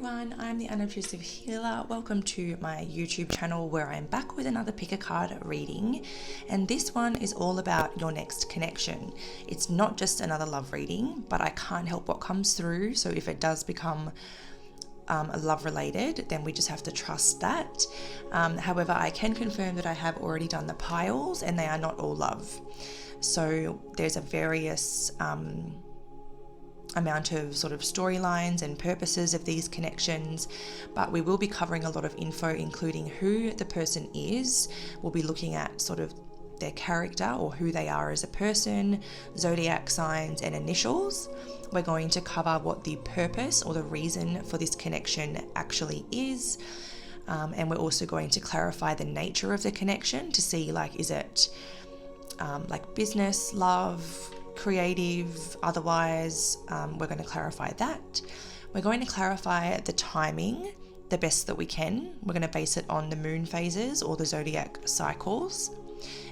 everyone, I'm the Unobtrusive Healer. Welcome to my YouTube channel where I'm back with another pick a card reading, and this one is all about your next connection. It's not just another love reading, but I can't help what comes through, so if it does become love related, then we just have to trust that. However, I can confirm that I have already done the piles and they are not all love. So there's a various amount of sort of storylines and purposes of these connections, but we will be covering a lot of info, including who the person is. We'll be looking at sort of their character or who they are as a person, zodiac signs and initials. We're going to cover what the purpose or the reason for this connection actually is, and we're also going to clarify the nature of the connection to see, like, is it like business, love, creative, otherwise. We're going to clarify that. We're going to clarify the timing the best that we can. We're going to base it on the moon phases or the zodiac cycles.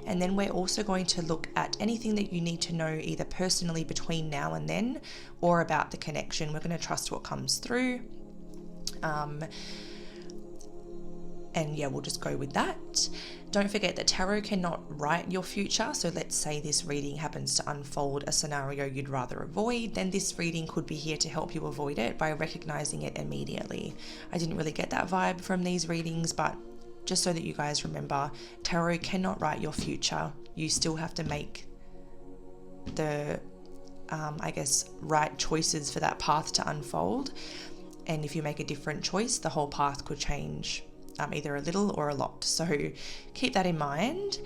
And then we're also going to look at anything that you need to know either personally between now and then or about the connection. We're going to trust what comes through. And yeah, we'll just go with that. Don't forget that tarot cannot write your future. So let's say this reading happens to unfold a scenario you'd rather avoid, then this reading could be here to help you avoid it by recognizing it immediately. I didn't really get that vibe from these readings, but just so that you guys remember, tarot cannot write your future. You still have to make the, right choices for that path to unfold. And if you make a different choice, the whole path could change. Either a little or a lot. So keep that in mind.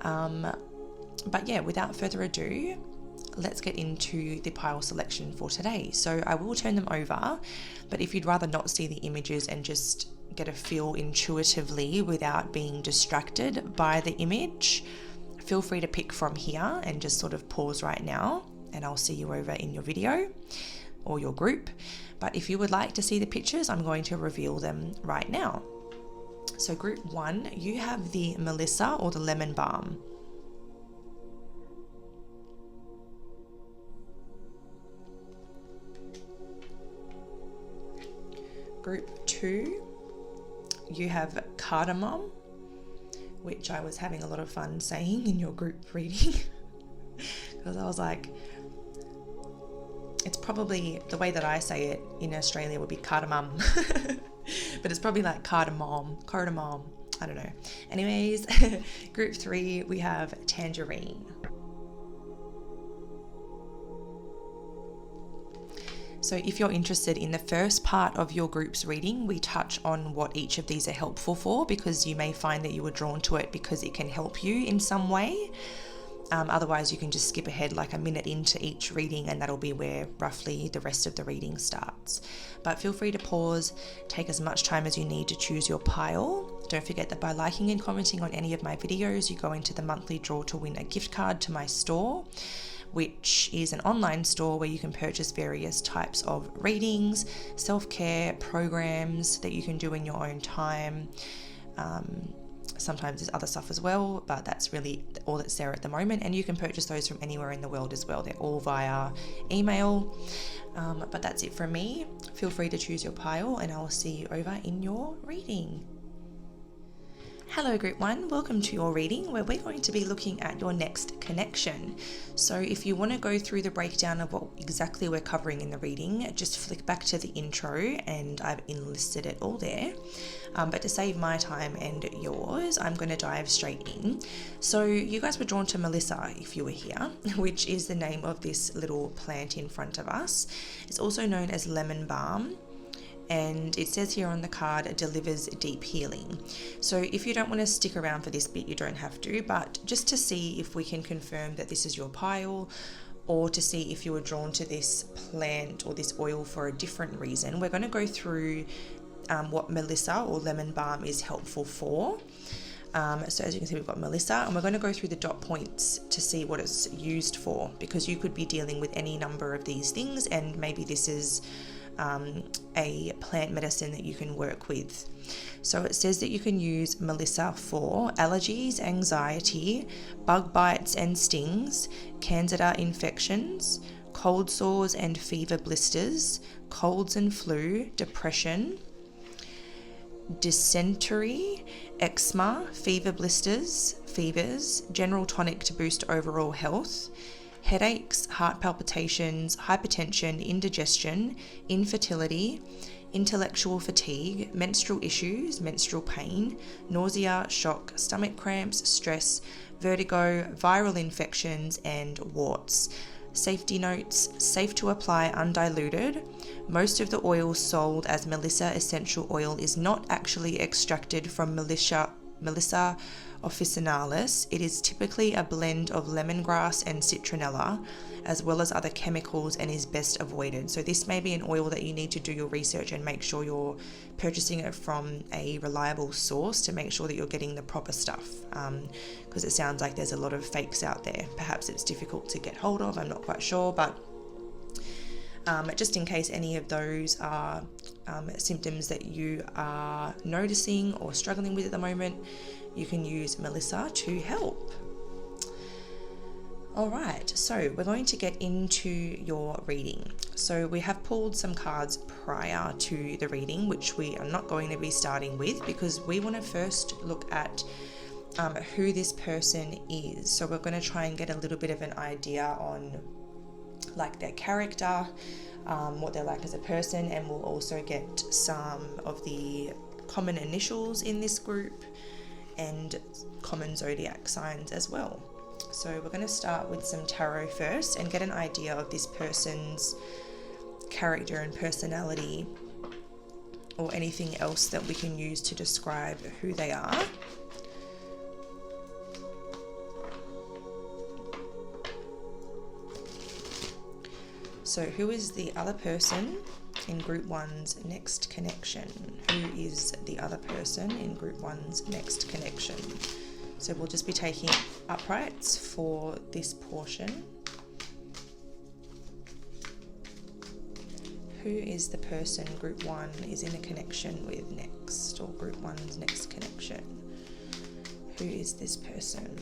But yeah, without further ado, let's get into the pile selection for today. So I will turn them over, but if you'd rather not see the images and just get a feel intuitively without being distracted by the image, feel free to pick from here and just sort of pause right now, and I'll see you over in your video or your group. But if you would like to see the pictures, I'm going to reveal them right now. So group 1, you have the Melissa or the lemon balm. Group 2, you have cardamom, which I was having a lot of fun saying in your group reading because I was like, it's probably the way that I say it in Australia would be cardamom. But it's probably like cardamom, I don't know. Anyways, group 3, we have tangerine. So if you're interested in the first part of your group's reading, we touch on what each of these are helpful for, because you may find that you were drawn to it because it can help you in some way. Otherwise, you can just skip ahead like a minute into each reading, and that'll be where roughly the rest of the reading starts. But feel free to pause, take as much time as you need to choose your pile. Don't forget that by liking and commenting on any of my videos, you go into the monthly draw to win a gift card to my store, which is an online store where you can purchase various types of readings, self-care programs that you can do in your own time. Sometimes there's other stuff as well, but that's really all that's there at the moment, and you can purchase those from anywhere in the world as well. They're all via email. But that's it from me. Feel free to choose your pile, and I'll see you over in your reading. Hello group 1, welcome to your reading where we're going to be looking at your next connection. So if you want to go through the breakdown of what exactly we're covering in the reading, just flick back to the intro and I've enlisted it all there. But to save my time and yours, I'm going to dive straight in. So you guys were drawn to Melissa if you were here, which is the name of this little plant in front of us. It's also known as lemon balm. And it says here on the card, it delivers deep healing. So if you don't want to stick around for this bit, you don't have to, but just to see if we can confirm that this is your pile, or to see if you were drawn to this plant or this oil for a different reason, we're going to go through what Melissa or lemon balm is helpful for. So as you can see, we've got Melissa, and we're going to go through the dot points to see what it's used for, because you could be dealing with any number of these things, and maybe this is a plant medicine that you can work with. So it says that you can use Melissa for allergies, anxiety, bug bites and stings, candida infections, cold sores and fever blisters, colds and flu, depression, dysentery, eczema, fever blisters, fevers, general tonic to boost overall health, headaches, heart palpitations, hypertension, indigestion, infertility, intellectual fatigue, menstrual issues, menstrual pain, nausea, shock, stomach cramps, stress, vertigo, viral infections, and warts. Safety notes: safe to apply undiluted. Most of the oil sold as Melissa essential oil is not actually extracted from Melissa officinalis. It is typically a blend of lemongrass and citronella, as well as other chemicals, and is best avoided. So this may be an oil that you need to do your research and make sure you're purchasing it from a reliable source to make sure that you're getting the proper stuff, because it sounds like there's a lot of fakes out there. Perhaps it's difficult to get hold of, I'm not quite sure, but just in case any of those are symptoms that you are noticing or struggling with at the moment, you can use Melissa to help. Alright, so we're going to get into your reading. So we have pulled some cards prior to the reading, which we are not going to be starting with because we want to first look at who this person is. So we're going to try and get a little bit of an idea on like their character, what they're like as a person, and we'll also get some of the common initials in this group and common zodiac signs as well. So we're going to start with some tarot first and get an idea of this person's character and personality, or anything else that we can use to describe who they are. So who is the other person in Group 1's next connection? Who is the other person in Group 1's next connection? So we'll just be taking uprights for this portion. Who is the person Group 1 is in a connection with next, or Group 1's next connection? Who is this person?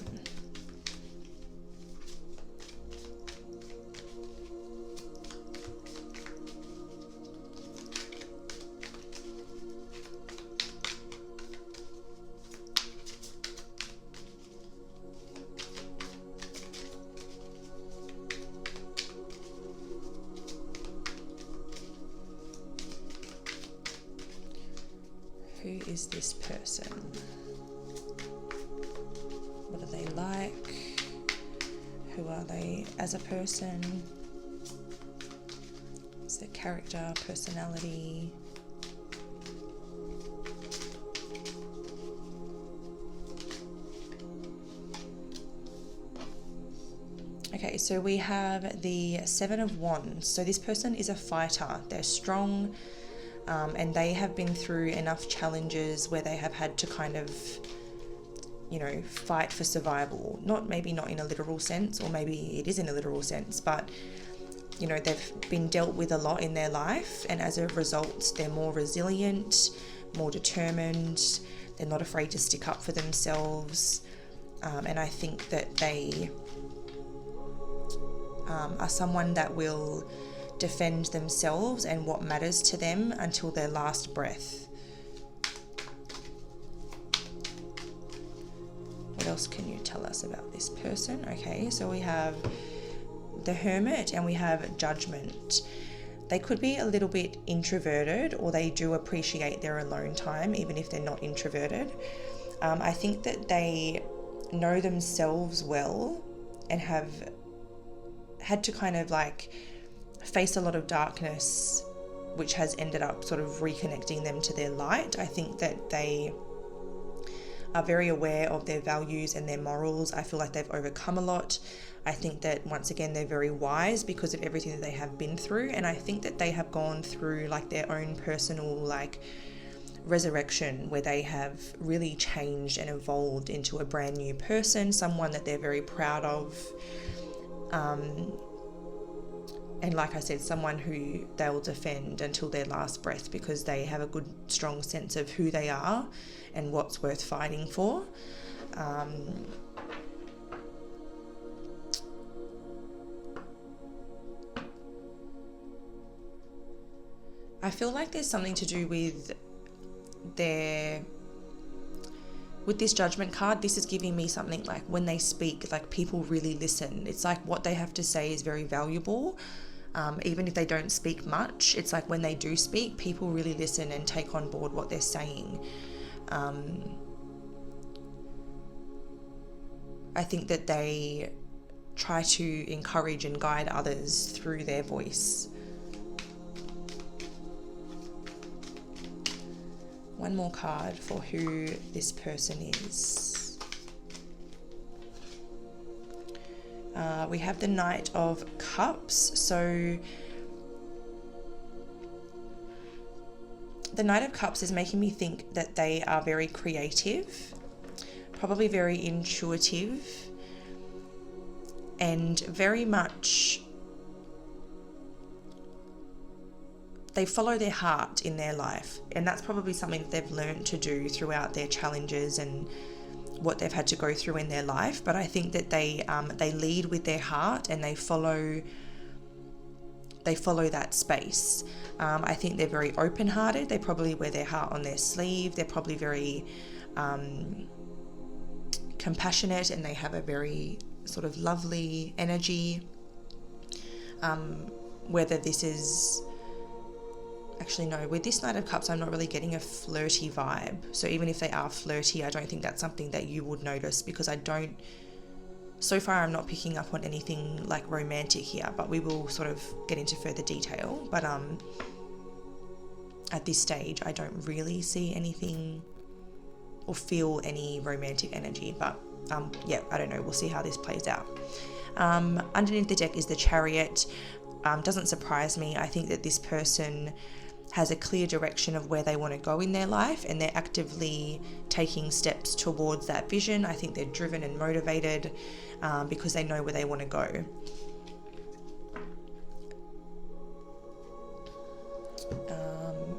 Who is this person? What are they like? Who are they as a person? What's their character, personality? Okay, so we have the Seven of Wands. So this person is a fighter. They're strong. And they have been through enough challenges where they have had to kind of, you know, fight for survival. Maybe not in a literal sense, or maybe it is in a literal sense, but, you know, they've been dealt with a lot in their life, and as a result, they're more resilient, more determined, they're not afraid to stick up for themselves, and I think that they are someone that will defend themselves and what matters to them until their last breath. What else can you tell us about this person? Okay, so we have the Hermit and we have Judgment. They could be a little bit introverted, or they do appreciate their alone time even if they're not introverted. I think that they know themselves well and have had to kind of like face a lot of darkness, which has ended up sort of reconnecting them to their light. I think that they are very aware of their values and their morals. I feel like they've overcome a lot. I think that once again they're very wise because of everything that they have been through, and I think that they have gone through like their own personal like resurrection where they have really changed and evolved into a brand new person, someone that they're very proud of. And like I said, someone who they'll defend until their last breath because they have a good, strong sense of who they are and what's worth fighting for. I feel like there's something to do with with this Judgment card. This is giving me something like when they speak, like people really listen. It's like what they have to say is very valuable. Even if they don't speak much, it's like when they do speak, people really listen and take on board what they're saying. I think that they try to encourage and guide others through their voice. One more card for who this person is. We have the Knight of Cups. So the Knight of Cups is making me think that they are very creative, probably very intuitive, and very much they follow their heart in their life, and that's probably something that they've learned to do throughout their challenges and what they've had to go through in their life. But I think that they lead with their heart and they follow that space. I think they're very open-hearted. They probably wear their heart on their sleeve. They're probably very compassionate, and they have a very sort of lovely energy. Whether this is... Actually, no, with this Knight of Cups, I'm not really getting a flirty vibe. So even if they are flirty, I don't think that's something that you would notice, because so far I'm not picking up on anything like romantic here, but we will sort of get into further detail. But at this stage, I don't really see anything or feel any romantic energy, but yeah, I don't know. We'll see how this plays out. Underneath the deck is the Chariot. Doesn't surprise me. I think that this person has a clear direction of where they want to go in their life, and they're actively taking steps towards that vision. I think they're driven and motivated because they know where they want to go.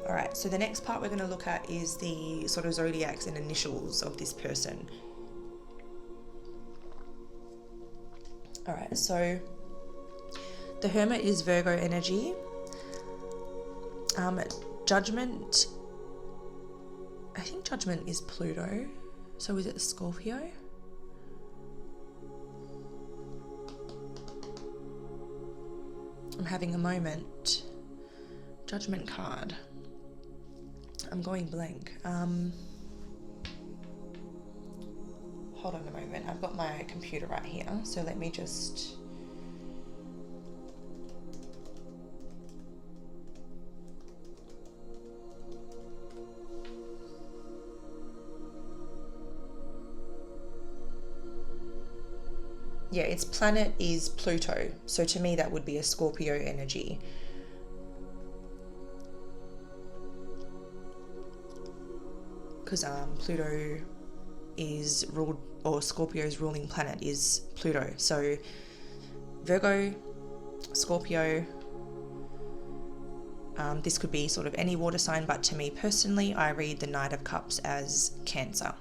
All right, so the next part we're going to look at is the sort of zodiacs and initials of this person. All right, so the Hermit is Virgo energy. Judgment, I think Judgment is Pluto. So is it Scorpio? I'm having a moment. Judgment card. I'm going blank. Hold on a moment. I've got my computer right here. So let me just... Yeah, its planet is Pluto. So to me, that would be a Scorpio energy. Because Pluto is ruled, or Scorpio's ruling planet is Pluto. So Virgo, Scorpio, this could be sort of any water sign, but to me personally, I read the Knight of Cups as Cancer.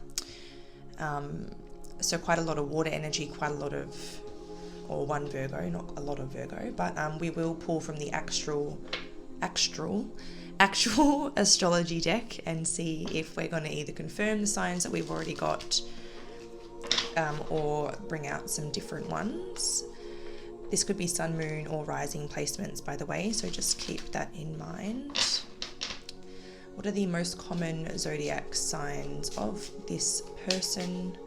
So quite a lot of water energy, quite a lot of, or one Virgo, not a lot of Virgo, but we will pull from the actual astrology deck and see if we're going to either confirm the signs that we've already got or bring out some different ones. This could be sun, moon, or rising placements, by the way, so just keep that in mind. What are the most common zodiac signs of this person?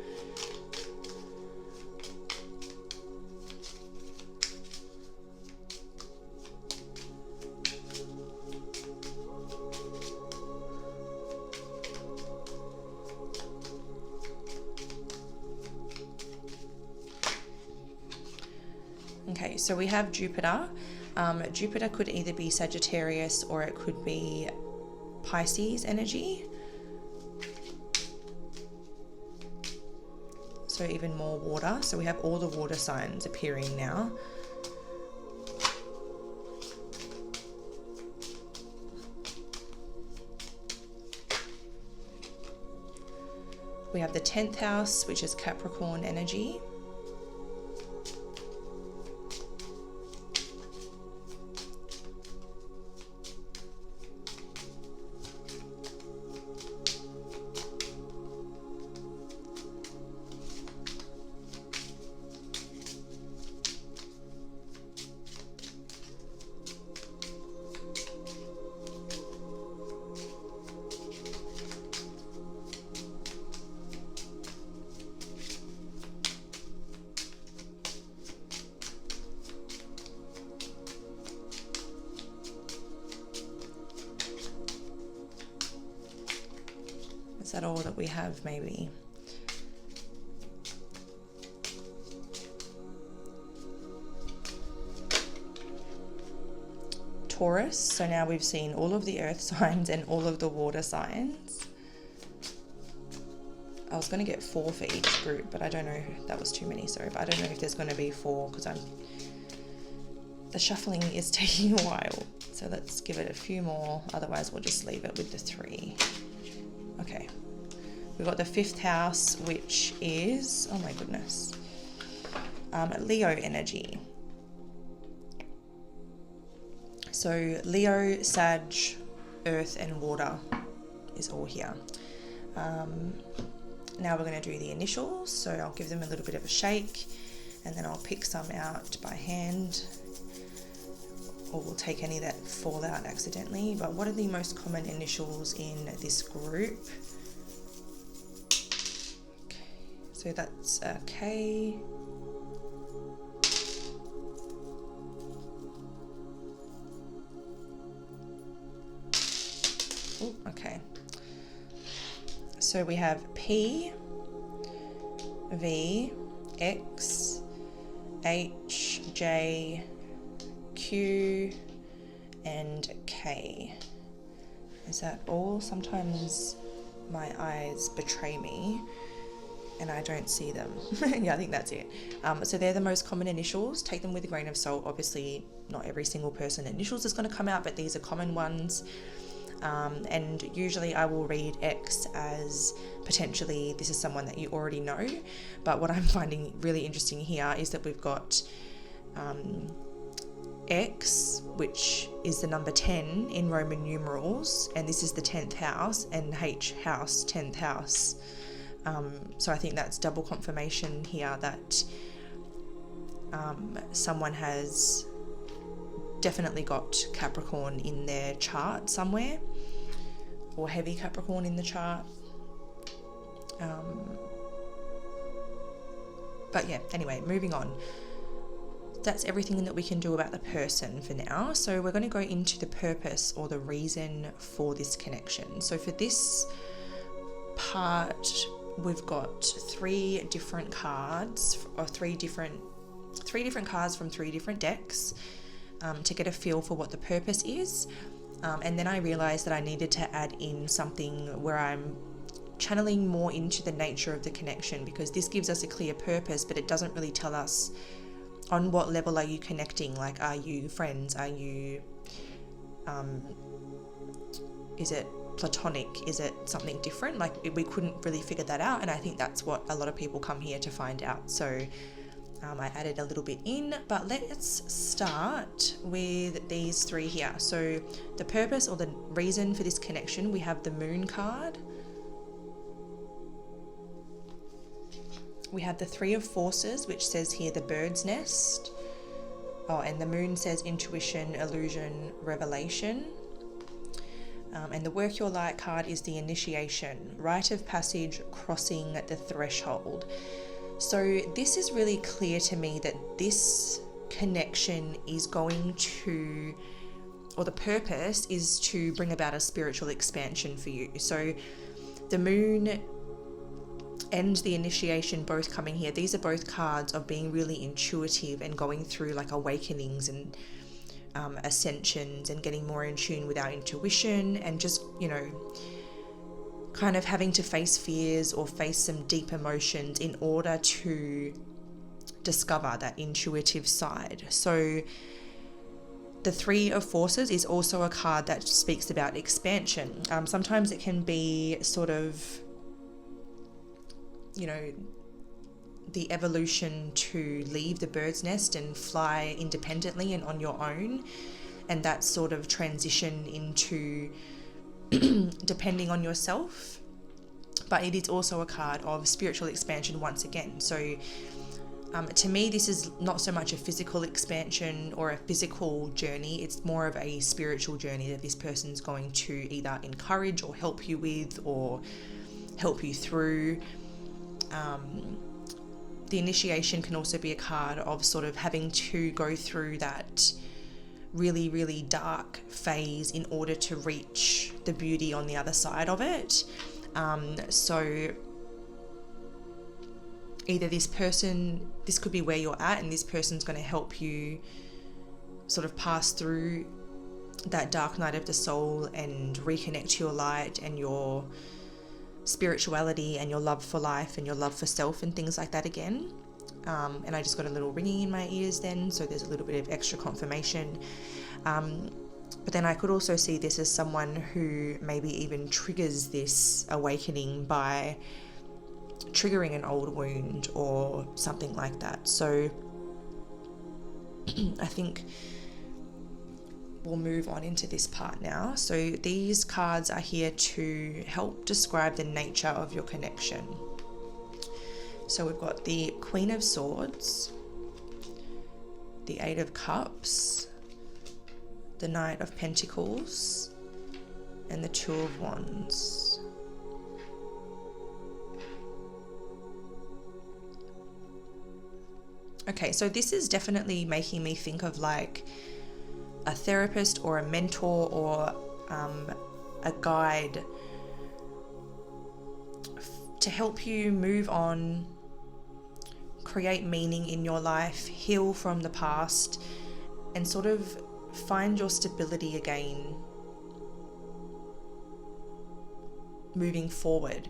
Okay, so we have Jupiter. Jupiter could either be Sagittarius or it could be Pisces energy. So even more water. So we have all the water signs appearing now. We have the 10th house, which is Capricorn energy. Is that all that we have, maybe? Taurus. So now we've seen all of the earth signs and all of the water signs. I was going to get 4 for each group, but I don't know. That was too many, sorry. But I don't know if there's going to be 4 because the shuffling is taking a while. So let's give it a few more. Otherwise, we'll just leave it with the 3. Okay. We've got the 5th house, which is, oh my goodness, Leo energy. So Leo, Sag, Earth and Water is all here. Now we're going to do the initials, so I'll give them a little bit of a shake and then I'll pick some out by hand, or we'll take any that fall out accidentally. But what are the most common initials in this group? Okay, so that's a K. Oh, okay. So we have P, V, X, H, J, Q, and K. Is that all? Sometimes my eyes betray me and I don't see them. Yeah, I think that's it. So they're the most common initials. Take them with a grain of salt. Obviously, not every single person initials is going to come out, but these are common ones. And usually I will read X as potentially this is someone that you already know, but what I'm finding really interesting here is that we've got X, which is the number 10 in Roman numerals, and this is the 10th house, and H house, 10th house. So I think that's double confirmation here that someone has definitely got Capricorn in their chart somewhere, or heavy Capricorn in the chart. But yeah, anyway, moving on. That's everything that we can do about the person for now. So we're going to go into the purpose or the reason for this connection. So for this part, we've got 3 different cards, or 3 different cards from 3 different decks. To get a feel for what the purpose is, and then I realized that I needed to add in something where I'm channeling more into the nature of the connection, because this gives us a clear purpose, but it doesn't really tell us on what level are you connecting. Like, are you friends? Are you is it platonic? Is it something different? Like, we couldn't really figure that out, and I think that's what a lot of people come here to find out. So I added a little bit in, but let's start with these 3 here. So the purpose or the reason for this connection, we have the Moon card. We have the 3 of Forces, which says here the bird's nest. Oh, and the Moon says intuition, illusion, revelation. And the Work Your Light card is the initiation, rite of passage, crossing the threshold. So this is really clear to me that this connection is going to, or the purpose is to bring about a spiritual expansion for you. So the Moon and the initiation both coming here. These are both cards of being really intuitive and going through like awakenings and ascensions and getting more in tune with our intuition, and just, you know, kind of having to face fears or face some deep emotions in order to discover that intuitive side. So the 3 of Forces is also a card that speaks about expansion. Sometimes it can be sort of, you know, the evolution to leave the bird's nest and fly independently and on your own, and that sort of transition into depending on yourself. But it is also a card of spiritual expansion once again. So to me, this is not so much a physical expansion or a physical journey. It's more of a spiritual journey that this person's going to either encourage or help you with or help you through. The initiation can also be a card of sort of having to go through that really, really dark phase in order to reach the beauty on the other side of it. So either this could be where you're at, and this person's going to help you sort of pass through that dark night of the soul and reconnect to your light and your spirituality and your love for life and your love for self and things like that again. And I just got a little ringing in my ears then, so there's a little bit of extra confirmation. But then I could also see this as someone who maybe even triggers this awakening by triggering an old wound or something like that. So I think we'll move on into this part now. So these cards are here to help describe the nature of your connection. So we've got the Queen of Swords, the Eight of Cups, the Knight of Pentacles, and the Two of Wands. Okay, so this is definitely making me think of like a therapist or a mentor or a guide to help you move on, create meaning in your life, heal from the past, and sort of find your stability again moving forward.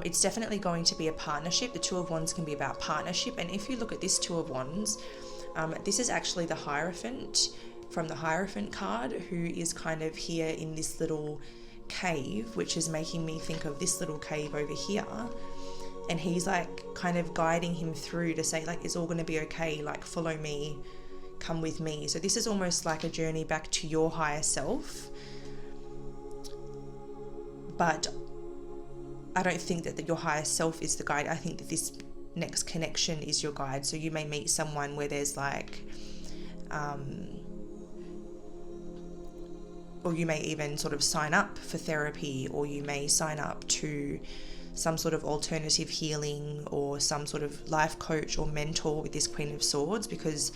It's definitely going to be a partnership. The Two of Wands can be about partnership, and if you look at this Two of Wands, this is actually the Hierophant from the Hierophant card, who is kind of here in this little cave, which is making me think of this little cave over here, and he's like kind of guiding him through to say like, it's all going to be okay, like follow me, come with me. So this is almost like a journey back to your higher self, but I don't think that your higher self is the guide. I think that this next connection is your guide. So you may meet someone where there's like or you may even sort of sign up for therapy, or you may sign up to some sort of alternative healing or some sort of life coach or mentor with this Queen of Swords, because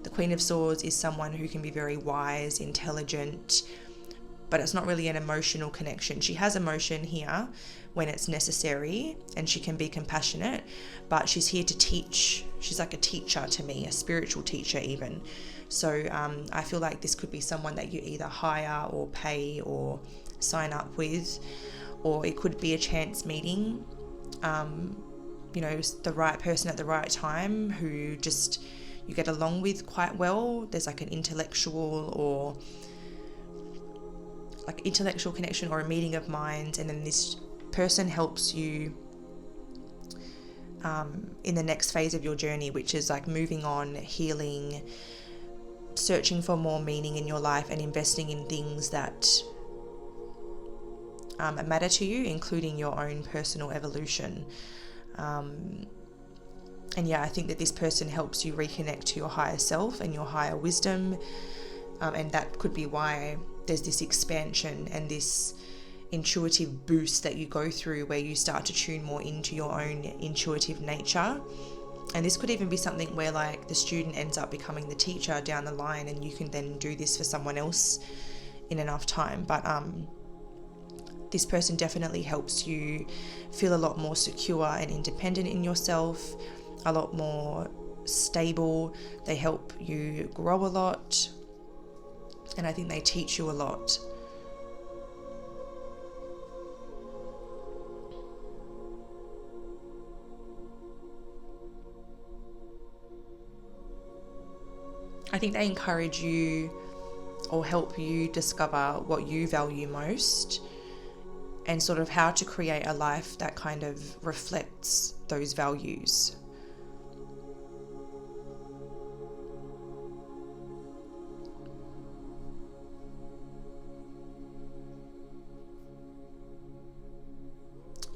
the Queen of Swords is someone who can be very wise, intelligent, but it's not really an emotional connection. She has emotion here when it's necessary, and she can be compassionate, but she's here to teach. She's like a teacher to me, a spiritual teacher even. So I feel like this could be someone that you either hire or pay or sign up with, or it could be a chance meeting, you know, the right person at the right time who just you get along with quite well. There's like an intellectual connection or a meeting of minds, and then this person helps you in the next phase of your journey, which is like moving on, healing, searching for more meaning in your life, and investing in things that matter to you, including your own personal evolution. And yeah, I think that this person helps you reconnect to your higher self and your higher wisdom, and that could be why there's this expansion and this intuitive boost that you go through, where you start to tune more into your own intuitive nature. And this could even be something where like the student ends up becoming the teacher down the line, and you can then do this for someone else in enough time. But this person definitely helps you feel a lot more secure and independent in yourself, a lot more stable. They help you grow a lot, and I think they teach you a lot. I think they encourage you or help you discover what you value most, and sort of how to create a life that kind of reflects those values.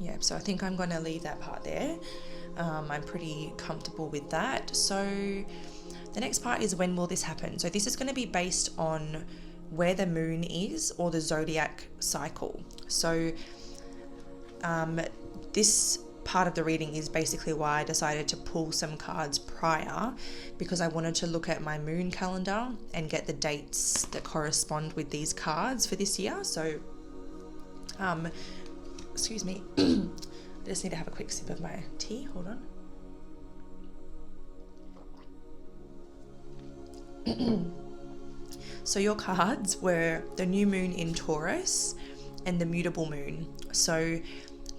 Yeah, so I think I'm going to leave that part there. I'm pretty comfortable with that. So the next part is, when will this happen? So this is going to be based on where the moon is, or the zodiac cycle. So this part of the reading is basically why I decided to pull some cards prior, because I wanted to look at my moon calendar and get the dates that correspond with these cards for this year. So excuse me. I just need to have a quick sip of my tea. Hold on. So your cards were the new moon in Taurus and the mutable moon. So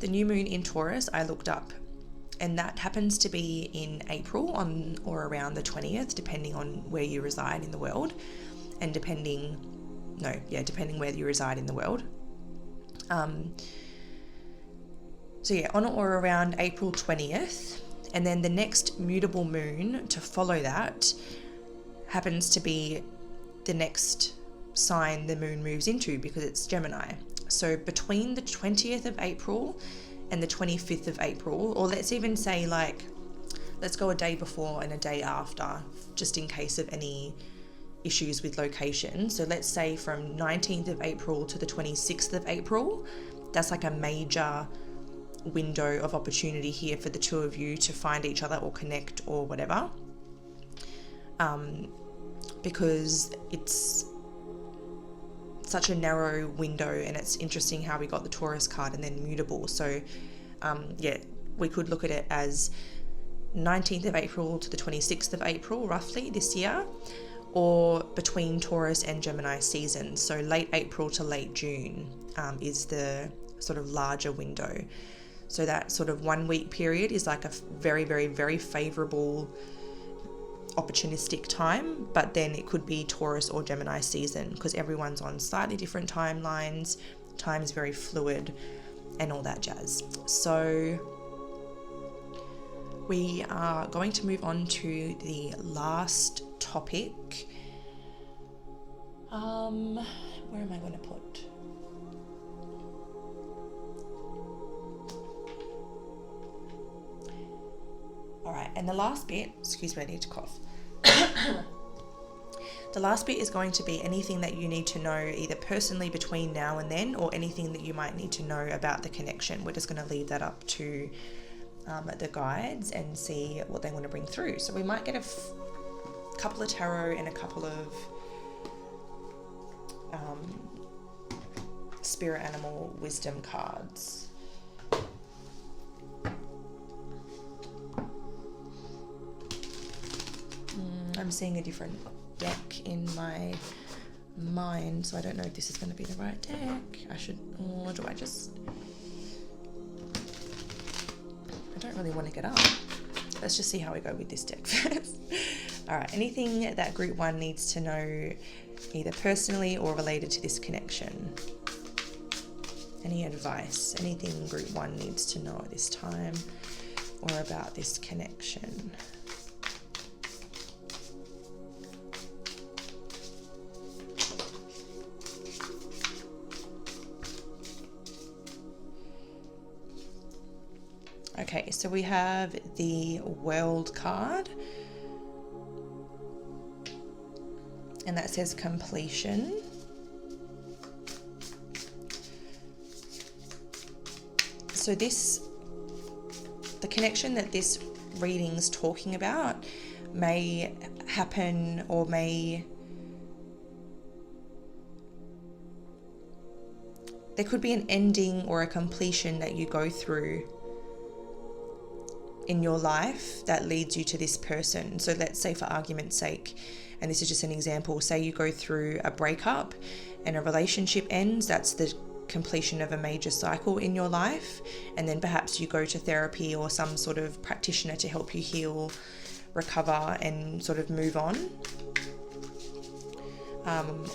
the new moon in Taurus I looked up, and that happens to be in April on or around the 20th, depending on where you reside in the world, and depending where you reside in the world. So yeah, on or around April 20th, and then the next mutable moon to follow that happens to be the next sign the moon moves into, because it's Gemini. So between the 20th of April and the 25th of April, or let's even say let's go a day before and a day after, just in case of any issues with location. So let's say from 19th of April to the 26th of April, that's like a major window of opportunity here for the two of you to find each other or connect or whatever. Because it's such a narrow window, and it's interesting how we got the Taurus card and then mutable. So we could look at it as 19th of April to the 26th of April roughly this year, or between Taurus and Gemini seasons. So late April to late June is the sort of larger window. So that sort of 1 week period is like a very, very, very favorable opportunistic time, but then it could be Taurus or Gemini season, because everyone's on slightly different timelines. Time is very fluid and all that jazz. So we are going to move on to the last topic. Where am I going to put? All right, and the last bit, excuse me, I need to cough. The last bit is going to be anything that you need to know either personally between now and then, or anything that you might need to know about the connection. We're just going to leave that up to the guides and see what they want to bring through. So we might get a couple of tarot and a couple of spirit animal wisdom cards. I'm seeing a different deck in my mind, so I don't know if this is going to be the right deck. I don't really want to get up. Let's just see how we go with this deck first. All right, anything that group one needs to know either personally or related to this connection? Any advice, anything group one needs to know at this time or about this connection? Okay, so we have the World card, and that says completion. So the connection that this reading's talking about may happen, or there could be an ending or a completion that you go through in your life that leads you to this person. So let's say, for argument's sake, and this is just an example, say you go through a breakup and a relationship ends. That's the completion of a major cycle in your life, and then perhaps you go to therapy or some sort of practitioner to help you heal, recover, and sort of move on.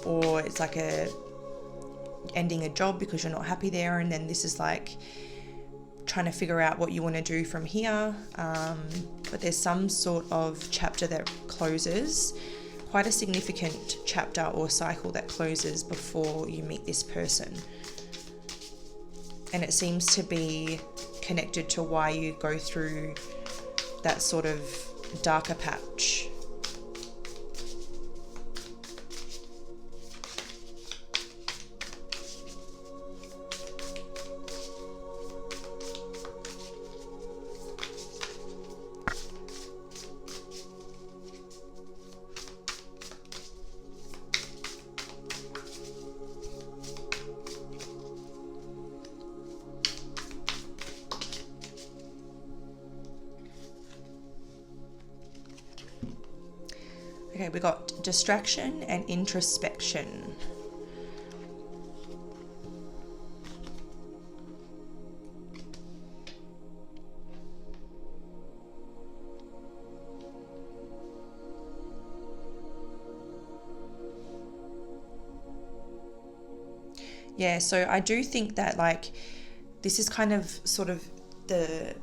Or it's like ending a job because you're not happy there, and then this is like trying to figure out what you want to do from here, but there's some sort of chapter that closes, quite a significant chapter or cycle that closes before you meet this person, and it seems to be connected to why you go through that sort of darker patch. Okay, we got distraction and introspection. Yeah, so I do think that like this is kind of sort of the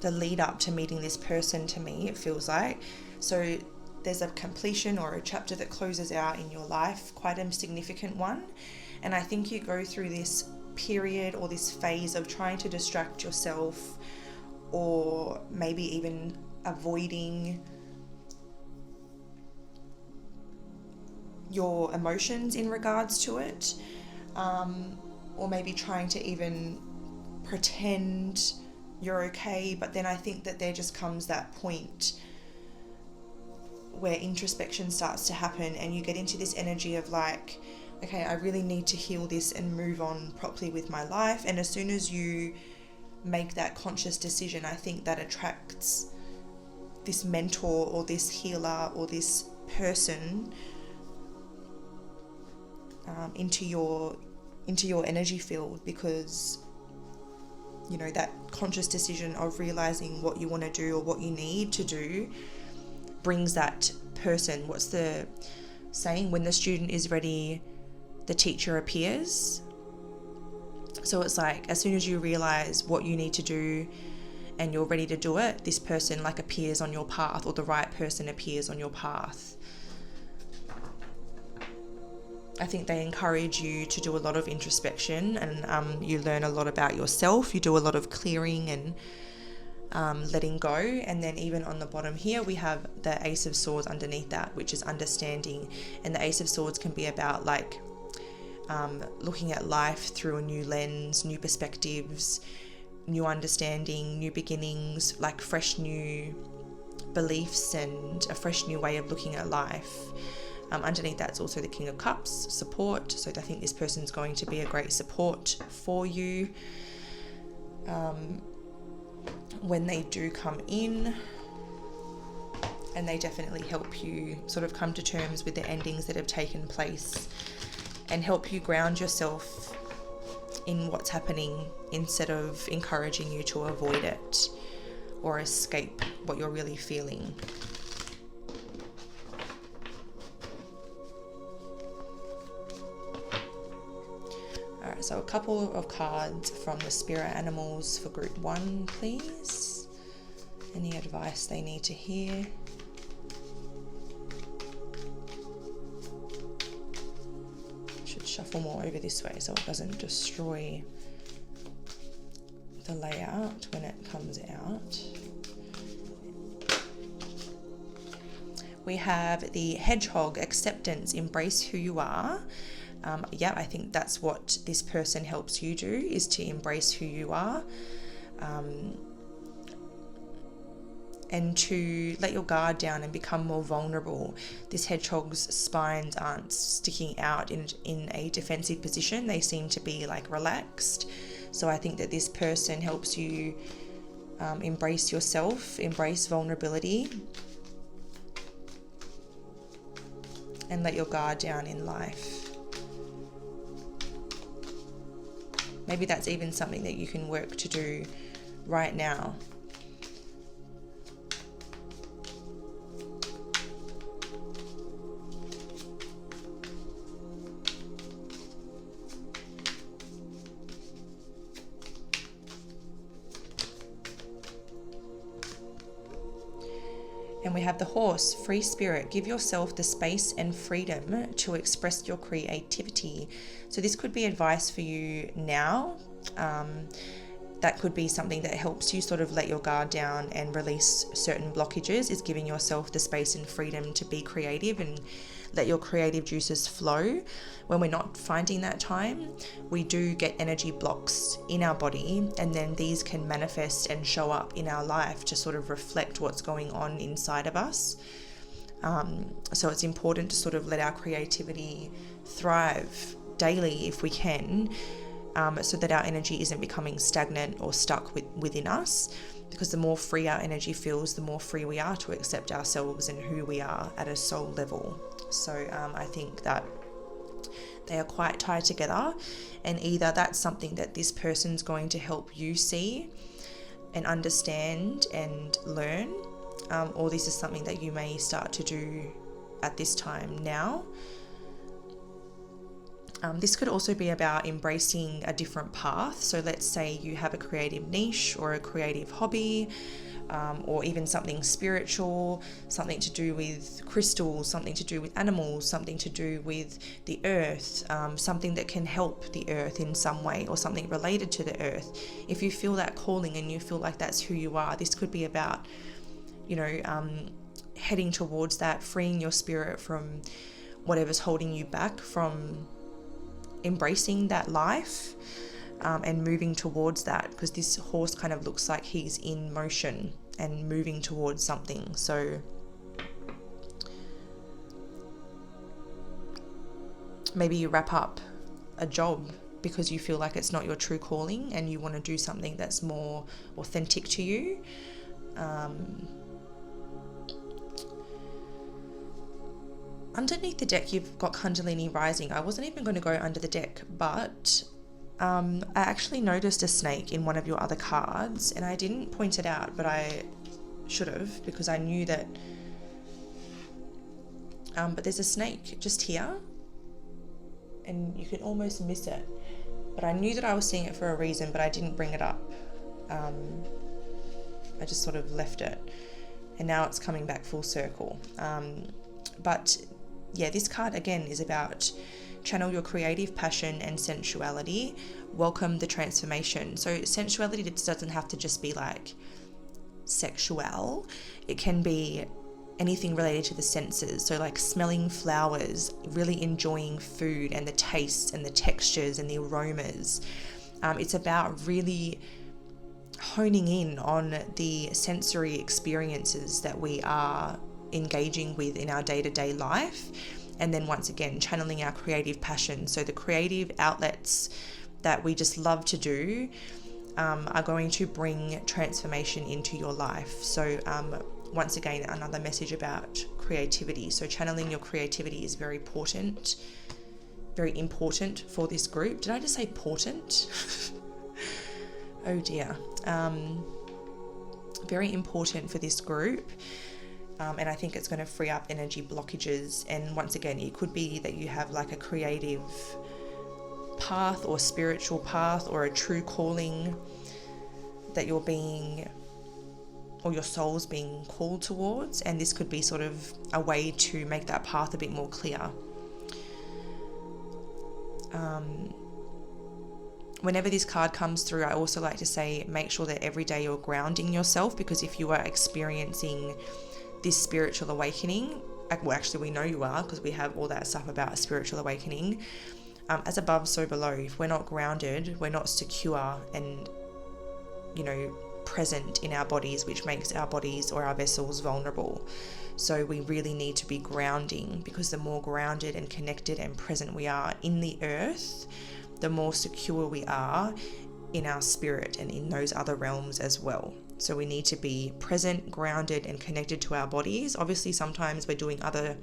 lead up to meeting this person, to me it feels like. So there's a completion or a chapter that closes out in your life, quite a significant one, and I think you go through this period or this phase of trying to distract yourself, or maybe even avoiding your emotions in regards to it, or maybe trying to even pretend you're okay. But then I think that there just comes that point where introspection starts to happen and you get into this energy of like, okay, I really need to heal this and move on properly with my life. And as soon as you make that conscious decision, I think that attracts this mentor or this healer or this person into your energy field, because you know that conscious decision of realizing what you want to do or what you need to do brings that person. What's the saying? When the student is ready, the teacher appears. So it's like as soon as you realize what you need to do and you're ready to do it, this person like appears on your path, or the right person appears on your path. I think they encourage you to do a lot of introspection, and you learn a lot about yourself. You do a lot of clearing and letting go. And then even on the bottom here, we have the Ace of Swords underneath that, which is understanding. And the Ace of Swords can be about like looking at life through a new lens, new perspectives, new understanding, new beginnings, like fresh new beliefs and a fresh new way of looking at life. Underneath that's also the King of Cups, support. So I think this person's going to be a great support for you when they do come in, and they definitely help you sort of come to terms with the endings that have taken place and help you ground yourself in what's happening instead of encouraging you to avoid it or escape what you're really feeling. Alright, so a couple of cards from the spirit animals for group 1, please. Any advice they need to hear. Should shuffle more over this way so it doesn't destroy the layout when it comes out. We have the Hedgehog, acceptance, embrace who you are. Yeah, I think that's what this person helps you do, is to embrace who you are, and to let your guard down and become more vulnerable. This hedgehog's spines aren't sticking out in a defensive position. They seem to be like relaxed. So I think that this person helps you embrace yourself, embrace vulnerability, and let your guard down in life. Maybe that's even something that you can work to do right now. And we have the Horse, free spirit. Give yourself the space and freedom to express your creativity. So this could be advice for you now. That could be something that helps you sort of let your guard down and release certain blockages, is giving yourself the space and freedom to be creative and let your creative juices flow. When we're not finding that time, we do get energy blocks in our body, and then these can manifest and show up in our life to sort of reflect what's going on inside of us. So it's important to sort of let our creativity thrive daily if we can, so that our energy isn't becoming stagnant or stuck within us. because the more free our energy feels, the more free we are to accept ourselves and who we are at a soul level. So I think that they are quite tied together, and either that's something that this person's going to help you see and understand and learn, or this is something that you may start to do at this time now. This could also be about embracing a different path. So let's say you have a creative niche or a creative hobby, or even something spiritual, something to do with crystals, something to do with animals, something to do with the earth, something that can help the earth in some way, or something related to the earth. If you feel that calling and you feel like that's who you are, this could be about, heading towards that, freeing your spirit from whatever's holding you back from embracing that life, and moving towards that, because this horse kind of looks like he's in motion and moving towards something. So maybe you wrap up a job because you feel like it's not your true calling and you want to do something that's more authentic to you. Underneath the deck, you've got Kundalini rising. I wasn't even going to go under the deck, but I actually noticed a snake in one of your other cards, and I didn't point it out, but I should have, because I knew that. But there's a snake just here, and you can almost miss it. But I knew that I was seeing it for a reason, but I didn't bring it up. I just sort of left it, and now it's coming back full circle. But yeah, this card again is about channel your creative passion and sensuality, welcome the transformation. So sensuality doesn't have to just be like sexual. It can be anything related to the senses. So like smelling flowers, really enjoying food and the tastes and the textures and the aromas. It's about really honing in on the sensory experiences that we are engaging with in our day-to-day life, and then once again channeling our creative passion. So the creative outlets that we just love to do are going to bring transformation into your life. So once again, another message about creativity. So channeling your creativity is very important for this group. Did I just say portent? Oh dear. Very important for this group. And I think it's going to free up energy blockages. And once again, it could be that you have like a creative path or spiritual path or a true calling that you're being, or your soul's being called towards. And this could be sort of a way to make that path a bit more clear. Whenever this card comes through, I also like to say, make sure that every day you're grounding yourself, because if you are experiencing this spiritual awakening, well, actually we know you are, because we have all that stuff about spiritual awakening, as above so below. If we're not grounded, we're not secure and present in our bodies, which makes our bodies or our vessels vulnerable. So we really need to be grounding, because the more grounded and connected and present we are in the earth, the more secure we are in our spirit and in those other realms as well. So we need to be present, grounded, and connected to our bodies. Obviously, sometimes we're doing other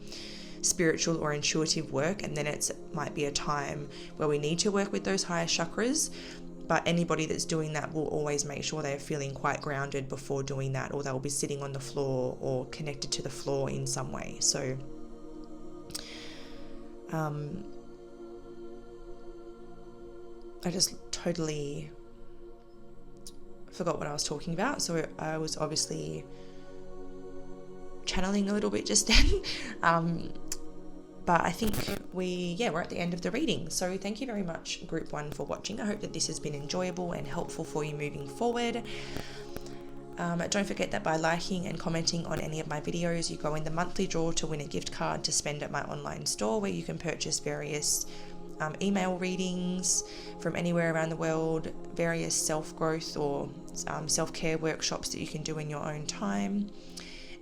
spiritual or intuitive work, and then it might be a time where we need to work with those higher chakras. But anybody that's doing that will always make sure they're feeling quite grounded before doing that, or they'll be sitting on the floor or connected to the floor in some way. So I just totally forgot what I was talking about. So I was obviously channeling a little bit just then. But I think we're at the end of the reading. So thank you very much, Group 1, for watching. I hope that this has been enjoyable and helpful for you moving forward. Don't forget that by liking and commenting on any of my videos, you go in the monthly draw to win a gift card to spend at my online store, where you can purchase various email readings from anywhere around the world, various self-growth or self-care workshops that you can do in your own time.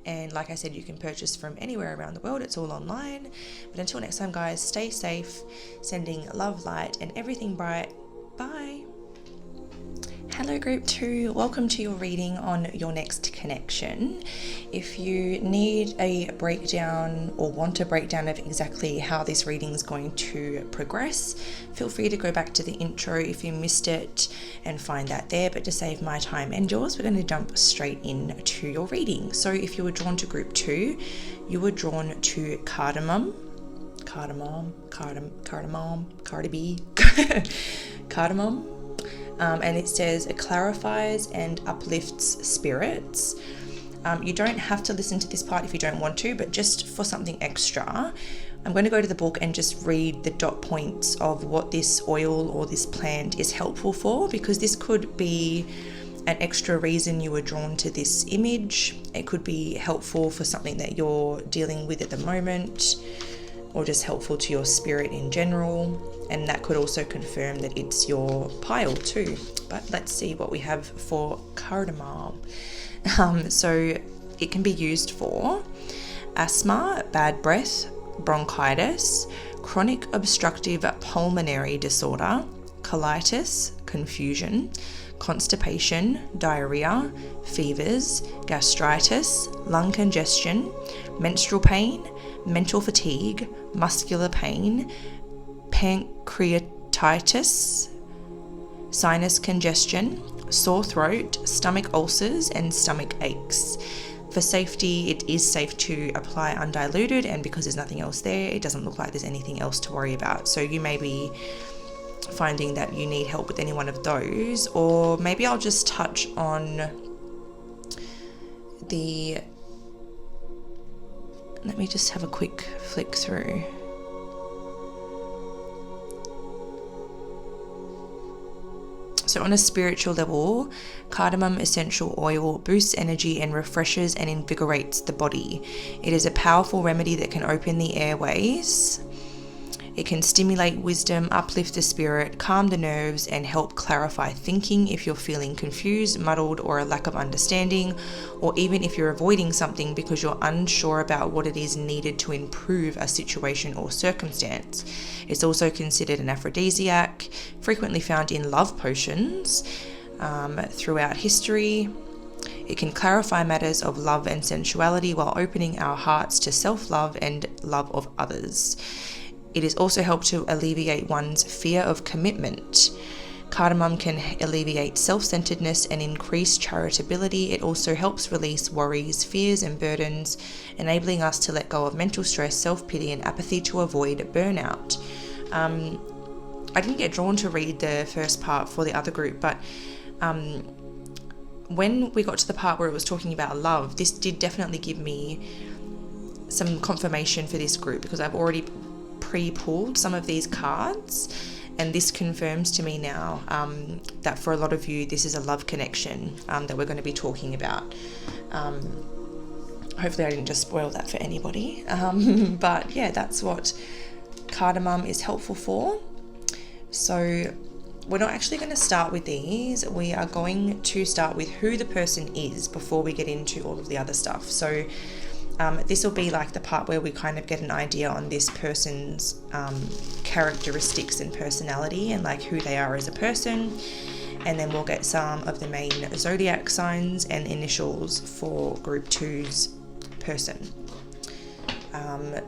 And like I said, you can purchase from anywhere around the world. It's all online. But until next time, guys, stay safe, sending love, light, and everything bright. Bye. Hello group 2, welcome to your reading on your next connection. If you need a breakdown or want a breakdown of exactly how this reading is going to progress, feel free to go back to the intro if you missed it and find that there. But to save my time and yours, we're going to jump straight into your reading. So if you were drawn to group 2, you were drawn to cardamom, and it says it clarifies and uplifts spirits. You don't have to listen to this part if you don't want to, but just for something extra, I'm going to go to the book and just read the dot points of what this oil or this plant is helpful for, because this could be an extra reason you were drawn to this image. It could be helpful for something that you're dealing with at the moment, or just helpful to your spirit in general, and that could also confirm that it's your pile too. But let's see what we have for cardamom. So it can be used for asthma, bad breath, bronchitis, chronic obstructive pulmonary disorder, colitis, confusion, constipation, diarrhea, fevers, gastritis, lung congestion, menstrual pain, mental fatigue, muscular pain, pancreatitis, sinus congestion, sore throat, stomach ulcers, and stomach aches. For safety, it is safe to apply undiluted, and because there's nothing else there, it doesn't look like there's anything else to worry about. So you may be finding that you need help with any one of those, or maybe I'll just touch on the... Let me just have a quick flick through. So on a spiritual level, cardamom essential oil boosts energy and refreshes and invigorates the body. It is a powerful remedy that can open the airways. It can stimulate wisdom, uplift the spirit, calm the nerves, and help clarify thinking if you're feeling confused, muddled, or a lack of understanding, or even if you're avoiding something because you're unsure about what it is needed to improve a situation or circumstance. It's also considered an aphrodisiac, frequently found in love potions throughout history. It can clarify matters of love and sensuality while opening our hearts to self-love and love of others. It is also helped to alleviate one's fear of commitment. Cardamom can alleviate self-centeredness and increase charitability. It also helps release worries, fears, and burdens, enabling us to let go of mental stress, self-pity, and apathy to avoid burnout. I didn't get drawn to read the first part for the other group, but when we got to the part where it was talking about love, this did definitely give me some confirmation for this group, because I've already pre-pulled some of these cards, and this confirms to me now that for a lot of you this is a love connection that we're going to be talking about. Hopefully I didn't just spoil that for anybody, but yeah, that's what cardamom is helpful for. So we're not actually going to start with these. We are going to start with who the person is before we get into all of the other stuff. So this will be like the part where we kind of get an idea on this person's characteristics and personality, and like who they are as a person, and then we'll get some of the main zodiac signs and initials for group 2's person.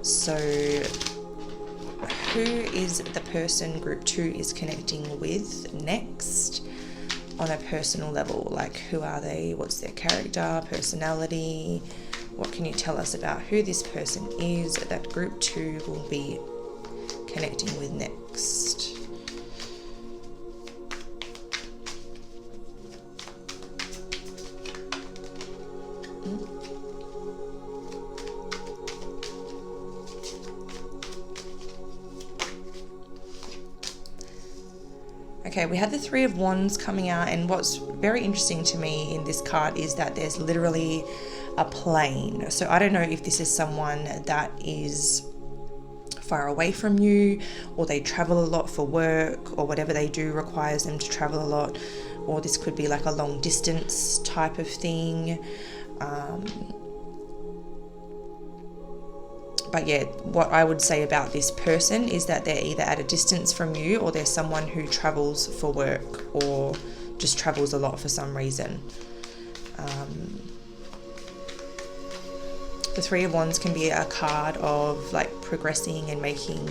So who is the person group 2 is connecting with next on a personal level? Like, who are they? What's their character, personality? What can you tell us about who this person is that group 2 will be connecting with next? Okay, we have the Three of Wands coming out, and what's very interesting to me in this card is that there's literally a plane. So I don't know if this is someone that is far away from you, or they travel a lot for work, or whatever they do requires them to travel a lot, or this could be like a long distance type of thing. But yeah, what I would say about this person is that they're either at a distance from you, or they're someone who travels for work or just travels a lot for some reason. The Three of Wands can be a card of like progressing and making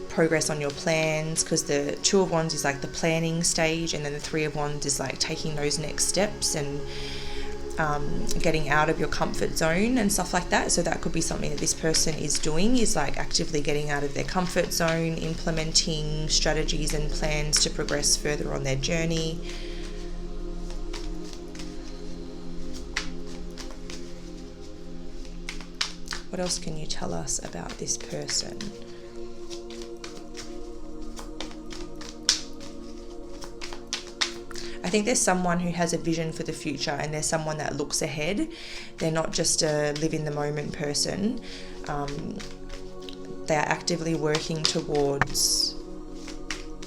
progress on your plans, because the Two of Wands is like the planning stage, and then the Three of Wands is like taking those next steps and getting out of your comfort zone and stuff like that. So that could be something that this person is doing, is like actively getting out of their comfort zone, implementing strategies and plans to progress further on their journey. What else can you tell us about this person? I think there's someone who has a vision for the future, and there's someone that looks ahead. They're not just a live in the moment person. They are actively working towards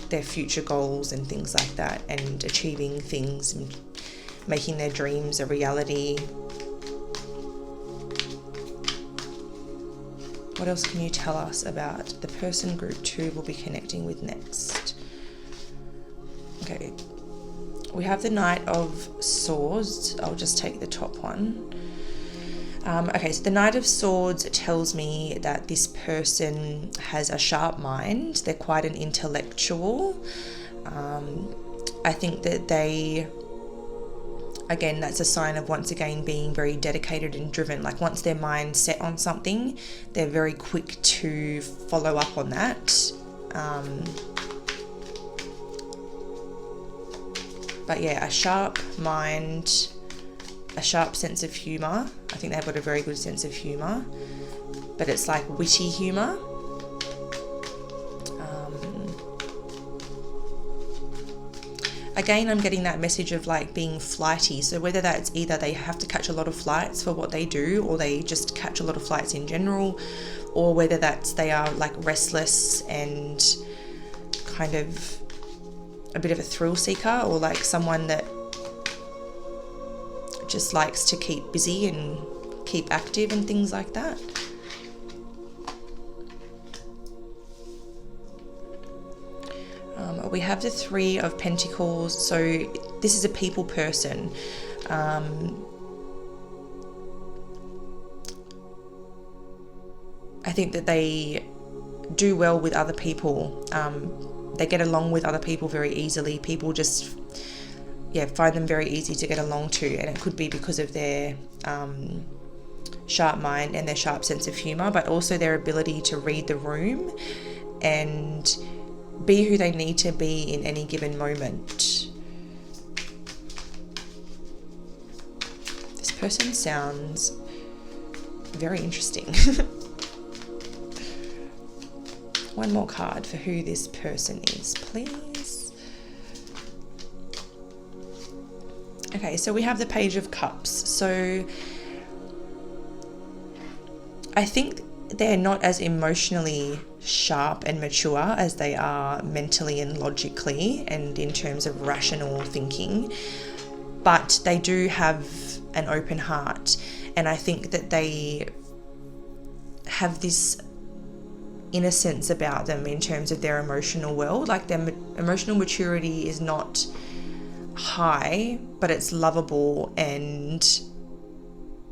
their future goals and things like that, and achieving things and making their dreams a reality. What else can you tell us about the person group 2 will be connecting with next? Okay, we have the Knight of Swords. I'll just take the top one. Okay, so the Knight of Swords tells me that this person has a sharp mind. They're quite an intellectual. I think that they, again, that's a sign of, once again, being very dedicated and driven. Like once their mind's set on something, they're very quick to follow up on that. But yeah, a sharp mind, a sharp sense of humour. I think they've got a very good sense of humour, but it's like witty humour. Again, I'm getting that message of like being flighty. So whether that's either they have to catch a lot of flights for what they do, or they just catch a lot of flights in general, or whether that's they are like restless and kind of a bit of a thrill seeker, or like someone that just likes to keep busy and keep active and things like that. We have the Three of Pentacles, so this is a people person. I think that they do well with other people. They get along with other people very easily. People just, find them very easy to get along to, and it could be because of their sharp mind and their sharp sense of humour, but also their ability to read the room and be who they need to be in any given moment. This person sounds very interesting. One more card for who this person is, please. Okay, so we have the Page of Cups. So I think they're not as emotionally sharp and mature as they are mentally and logically and in terms of rational thinking, but they do have an open heart, and I think that they have this innocence about them in terms of their emotional world. Like their emotional maturity is not high, but it's lovable and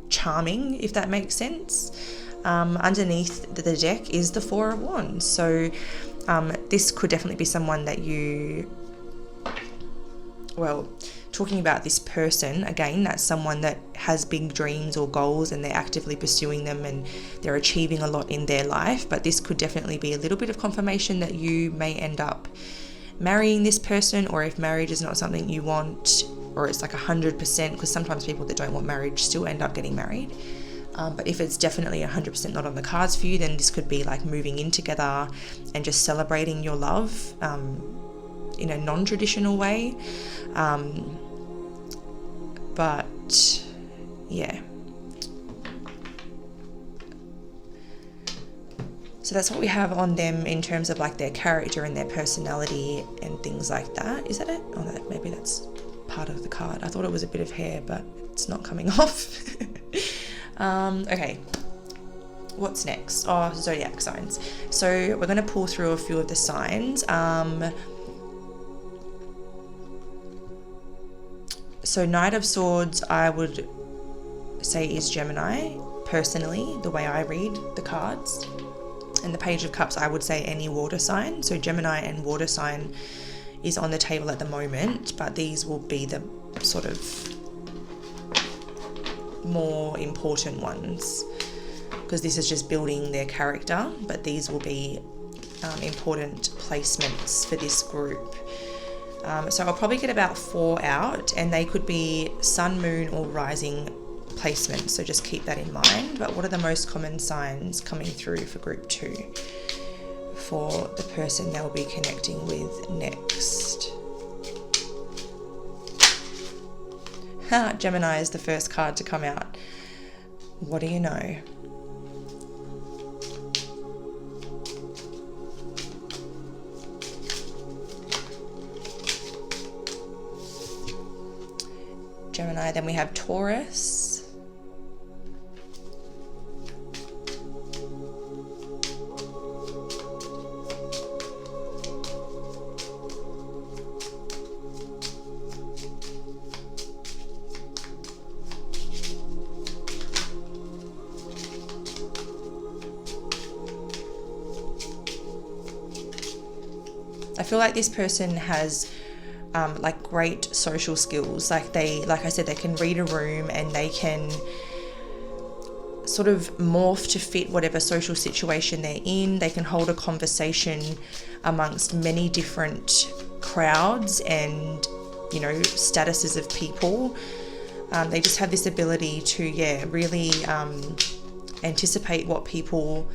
charming, if that makes sense. Underneath the deck is the Four of Wands. So this could definitely be someone that you, talking about this person, again, that's someone that has big dreams or goals and they're actively pursuing them and they're achieving a lot in their life. But this could definitely be a little bit of confirmation that you may end up marrying this person, or if marriage is not something you want, or it's like 100%, because sometimes people that don't want marriage still end up getting married. But if it's definitely 100% not on the cards for you, then this could be like moving in together and just celebrating your love in a non-traditional way. But yeah. So that's what we have on them in terms of like their character and their personality and things like that. Is that it? Oh, maybe that's part of the card. I thought it was a bit of hair, but it's not coming off. Okay, what's next? Oh, zodiac signs. So we're going to pull through a few of the signs. So Knight of Swords, I would say, is Gemini, personally, the way I read the cards. And the Page of Cups, I would say any water sign. So Gemini and water sign is on the table at the moment, but these will be the sort of more important ones, because this is just building their character, but these will be important placements for this group. So I'll probably get about 4 out, and they could be sun, moon, or rising placements, so just keep that in mind. But what are the most common signs coming through for group 2 for the person they'll be connecting with next? Gemini is the first card to come out. What do you know? Gemini, then we have Taurus. I feel like this person has like great social skills. Like I said, they can read a room and they can sort of morph to fit whatever social situation they're in. They can hold a conversation amongst many different crowds and, you know, statuses of people. They just have this ability to, really anticipate what people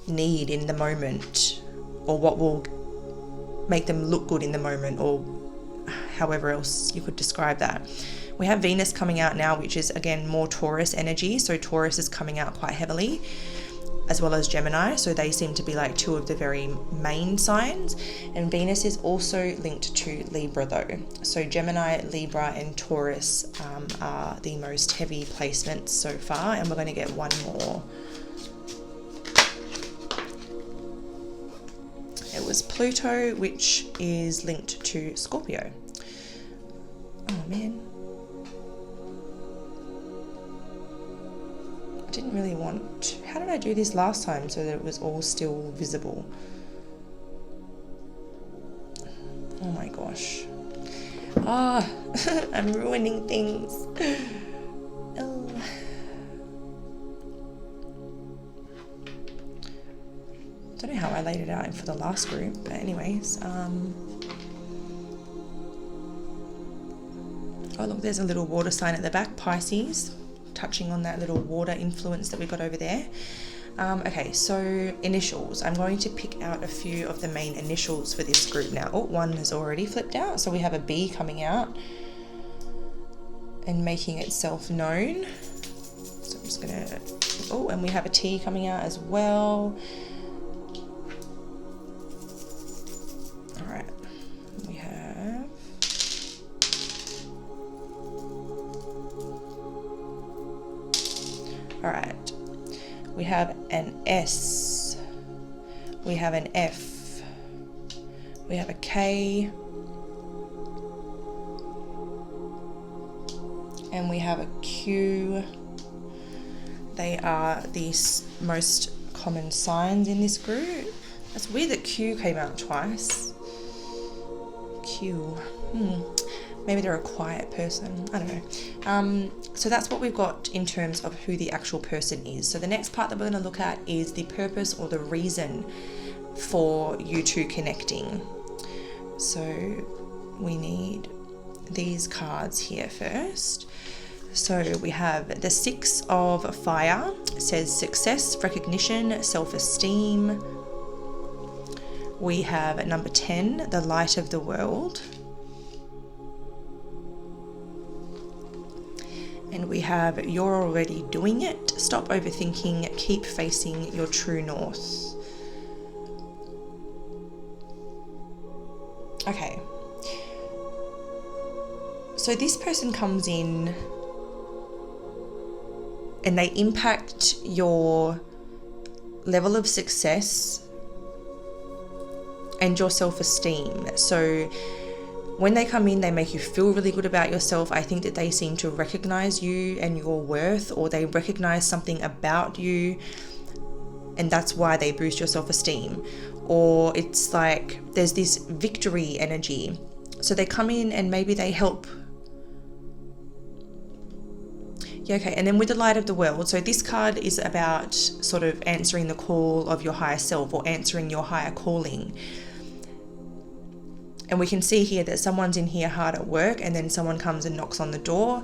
need in the moment, or what will make them look good in the moment, or however else you could describe that. We have Venus coming out now, which is again more Taurus energy. So Taurus is coming out quite heavily, as well as Gemini. So they seem to be like 2 of the very main signs. And Venus is also linked to Libra though. So Gemini, Libra and Taurus are the most heavy placements so far. And we're going to get one more. It was Pluto, which is linked to Scorpio. Oh man. I didn't really want... How did I do this last time so that it was all still visible? Oh my gosh. Ah, I'm ruining things. Oh. Don't know how I laid it out for the last group, but anyways, oh look, there's a little water sign at the back, Pisces, touching on that little water influence that we got over there. Okay, so initials. I'm going to pick out a few of the main initials for this group now. Oh, one has already flipped out, so we have a B coming out and making itself known. So I'm just gonna, oh, and we have a T coming out as well. Alright, we have an S, we have an F, we have a K, and we have a Q. They are the most common signs in this group. It's weird that Q came out twice. Q. Maybe they're a quiet person. I don't know. So that's what we've got in terms of who the actual person is. So the next part that we're going to look at is the purpose or the reason for you two connecting. So we need these cards here first. So we have the 6 of Fire. It says success, recognition, self-esteem. We have number 10, the light of the world. And we have you're already doing it, stop overthinking, keep facing your true north. Okay. So this person comes in and they impact your level of success and your self-esteem. So when they come in, they make you feel really good about yourself. I think that they seem to recognize you and your worth, or they recognize something about you, and that's why they boost your self-esteem. Or it's like there's this victory energy. So they come in and maybe they help. Yeah, okay. And then with the Light of the World, so this card is about sort of answering the call of your higher self, or answering your higher calling. And we can see here that someone's in here hard at work, and then someone comes and knocks on the door.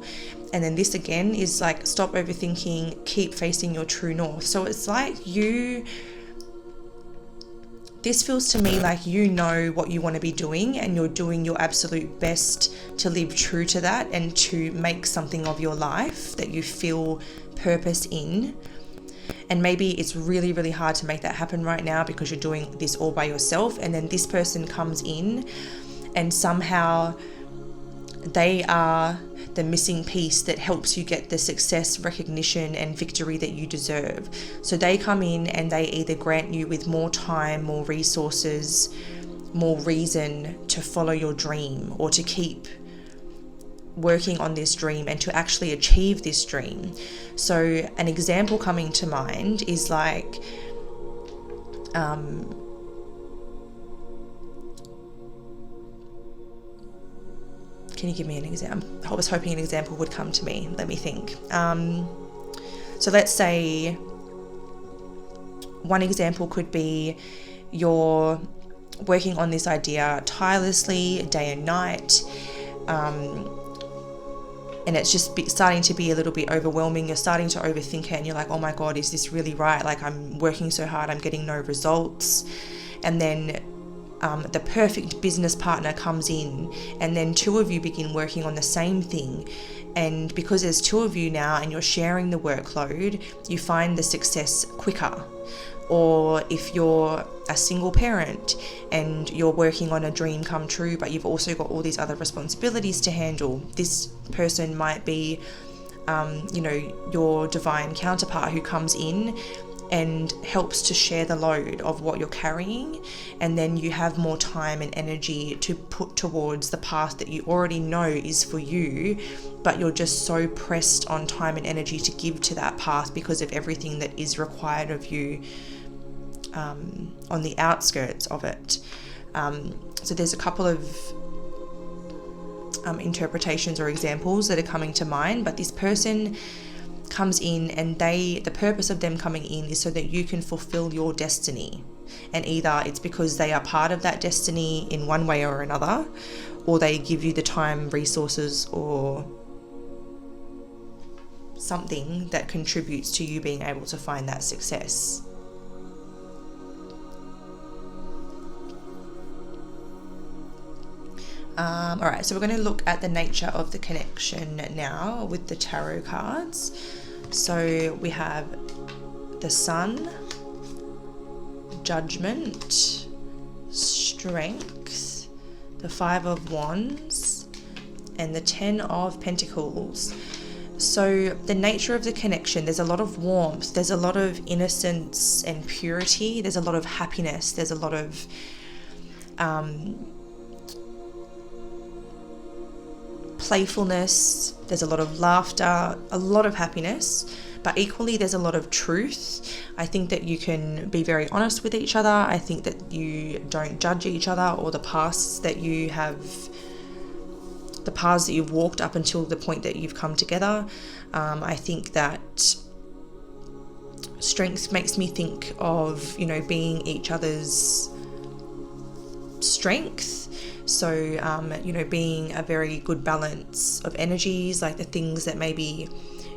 And then this again is like, stop overthinking, keep facing your true north. So it's like this feels to me like you know what you want to be doing, and you're doing your absolute best to live true to that and to make something of your life that you feel purpose in. And maybe it's really, really hard to make that happen right now because you're doing this all by yourself. And then this person comes in and somehow they are the missing piece that helps you get the success, recognition, and victory that you deserve. So they come in and they either grant you with more time, more resources, more reason to follow your dream, or to keep working on this dream and to actually achieve this dream. So an example coming to mind is like, can you give me an example? I was hoping an example would come to me. Let me think. So let's say one example could be you're working on this idea tirelessly, day and night, and it's just starting to be a little bit overwhelming. You're starting to overthink it, and you're like, oh my God, is this really right? Like, I'm working so hard, I'm getting no results. And then the perfect business partner comes in, and then two of you begin working on the same thing. And because there's two of you now and you're sharing the workload, you find the success quicker. Or if you're a single parent and you're working on a dream come true, but you've also got all these other responsibilities to handle, this person might be, your divine counterpart who comes in and helps to share the load of what you're carrying. And then you have more time and energy to put towards the path that you already know is for you, but you're just so pressed on time and energy to give to that path because of everything that is required of you on the outskirts of it. So there's a couple of interpretations or examples that are coming to mind, but this person comes in and the purpose of them coming in is so that you can fulfill your destiny. And either it's because they are part of that destiny in one way or another, or they give you the time, resources, or something that contributes to you being able to find that success. All right, so we're going to look at the nature of the connection now with the tarot cards. So we have the Sun, Judgment, Strength, the Five of Wands, and the Ten of Pentacles. So the nature of the connection, there's a lot of warmth, there's a lot of innocence and purity, there's a lot of happiness, there's a lot of playfulness, there's a lot of laughter, a lot of happiness, but equally there's a lot of truth. I think that you can be very honest with each other. I think that you don't judge each other or the paths that you've walked up until the point that you've come together. I think that strength makes me think of, being each other's strength. So, being a very good balance of energies, like the things that maybe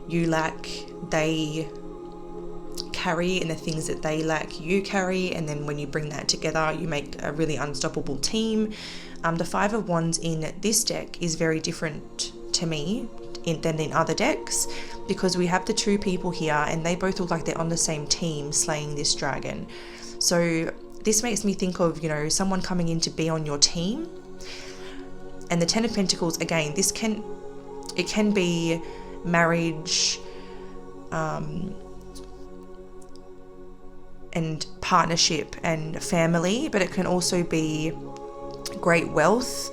you lack, they carry, and the things that they lack, you carry. And then when you bring that together, you make a really unstoppable team. The Five of Wands in this deck is very different to me than in other decks, because we have the two people here and they both look like they're on the same team slaying this dragon. So this makes me think of, someone coming in to be on your team. And the Ten of Pentacles, again, it can be marriage and partnership and family, but it can also be great wealth.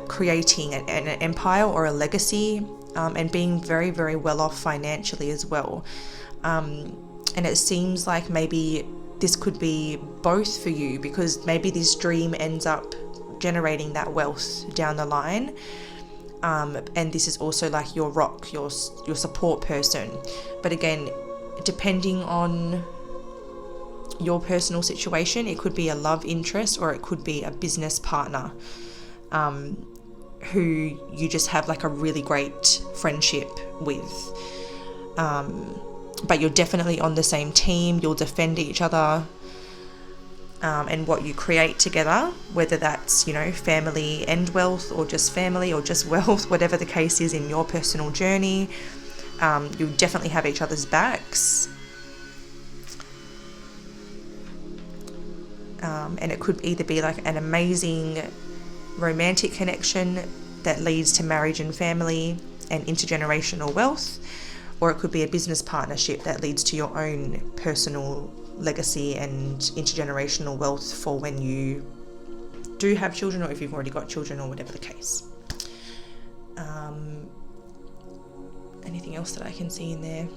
creating an empire or a legacy, and being very, very well off financially as well. And it seems like maybe this could be both for you, because maybe this dream ends up generating that wealth down the line. And this is also like your rock, your support person. But again, depending on your personal situation, it could be a love interest or it could be a business partner, who you just have like a really great friendship with. But you're definitely on the same team. You'll defend each other, and what you create together, whether that's, you know, family and wealth, or just family or just wealth, whatever the case is in your personal journey, you'll definitely have each other's backs. And it could either be like an amazing romantic connection that leads to marriage and family and intergenerational wealth, or it could be a business partnership that leads to your own personal legacy and intergenerational wealth for when you do have children, or if you've already got children, or whatever the case. Anything else that I can see in there?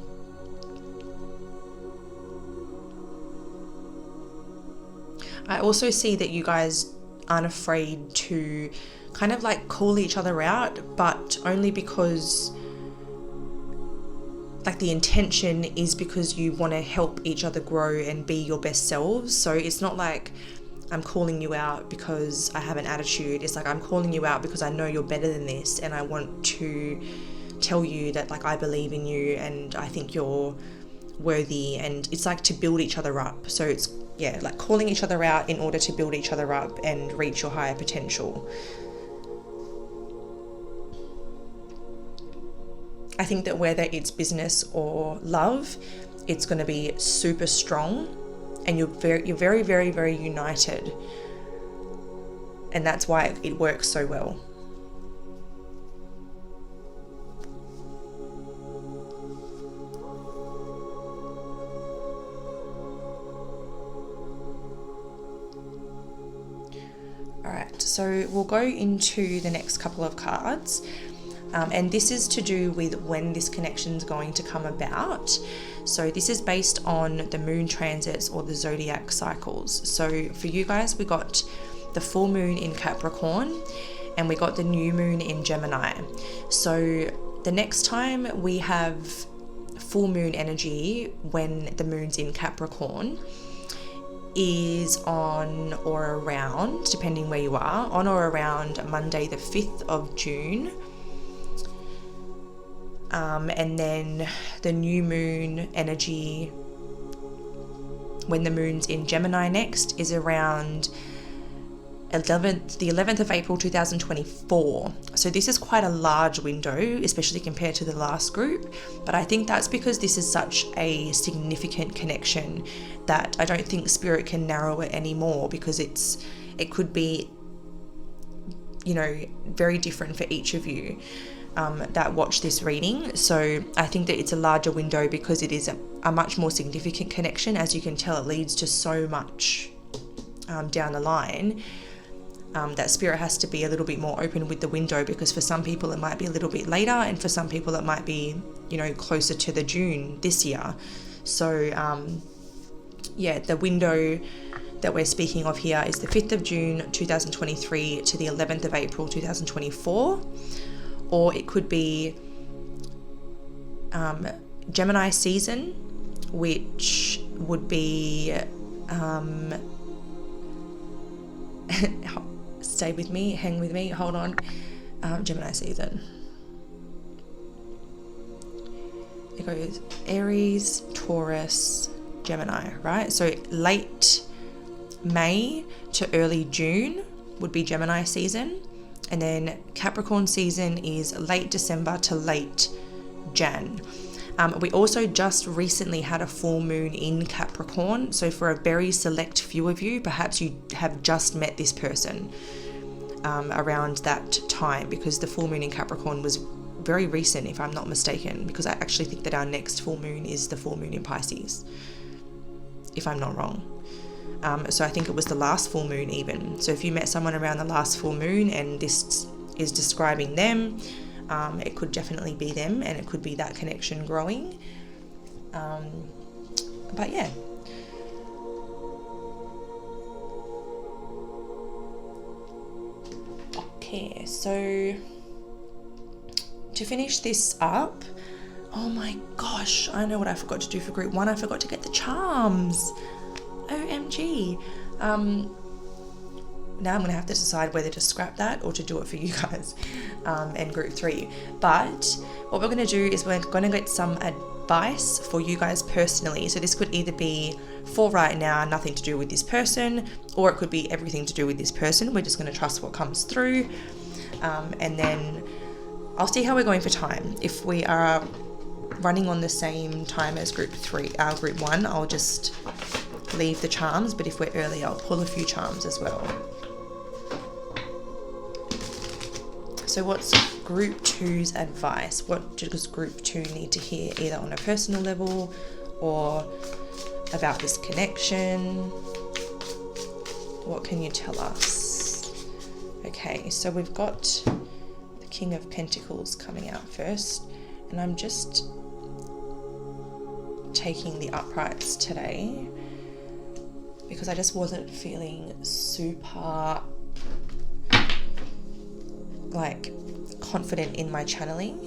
I also see that you guys aren't afraid to kind of like call each other out, but only because like the intention is because you want to help each other grow and be your best selves. So it's not like I'm calling you out because I have an attitude. It's like I'm calling you out because I know you're better than this, and I want to tell you that like I believe in you and I think you're worthy, and it's like to build each other up. So it's, yeah, like calling each other out in order to build each other up and reach your higher potential. I think that whether it's business or love, it's going to be super strong, and you're very, very, very united, and that's why it works so well. All right, so we'll go into the next couple of cards. And this is to do with when this connection is going to come about. So this is based on the moon transits or the zodiac cycles. So for you guys, we got the full moon in Capricorn and we got the new moon in Gemini. So the next time we have full moon energy when the moon's in Capricorn is on or around, depending where you are, on or around Monday the 5th of June. And then the new moon energy when the moon's in Gemini next is around the 11th of April 2024. So this is quite a large window, especially compared to the last group, but I think that's because this is such a significant connection that I don't think Spirit can narrow it anymore, because it could be, you know, very different for each of you that watch this reading. So I think that it's a larger window because it is a much more significant connection. As you can tell, it leads to so much down the line, that Spirit has to be a little bit more open with the window, because for some people it might be a little bit later, and for some people it might be, you know, closer to the June this year. So yeah, the window that we're speaking of here is the 5th of June 2023 to the 11th of April 2024. Or it could be Gemini season, which would be, stay with me, hang with me, hold on, Gemini season. It goes Aries, Taurus, Gemini, right? So late May to early June would be Gemini season. And then Capricorn season is late December to late Jan. We also just recently had a full moon in Capricorn. So for a very select few of you, perhaps you have just met this person around that time, because the full moon in Capricorn was very recent, if I'm not mistaken, because I actually think that our next full moon is the full moon in Pisces, if I'm not wrong. So I think it was the last full moon even. So if you met someone around the last full moon and this is describing them, it could definitely be them, and it could be that connection growing. But yeah. Okay, so to finish this up, oh my gosh, I know what I forgot to do for group 1. I forgot to get the charms. OMG. Now I'm going to have to decide whether to scrap that or to do it for you guys and group 3. But what we're going to do is we're going to get some advice for you guys personally. So this could either be for right now, nothing to do with this person, or it could be everything to do with this person. We're just going to trust what comes through. And then I'll see how we're going for time. If we are running on the same time as group 1, I'll just leave the charms, but if we're early, I'll pull a few charms as well. So what's group 2's advice? What does group 2 need to hear, either on a personal level or about this connection? What can you tell us? Okay, so we've got the King of Pentacles coming out first, and I'm just taking the uprights today because I just wasn't feeling super like confident in my channeling.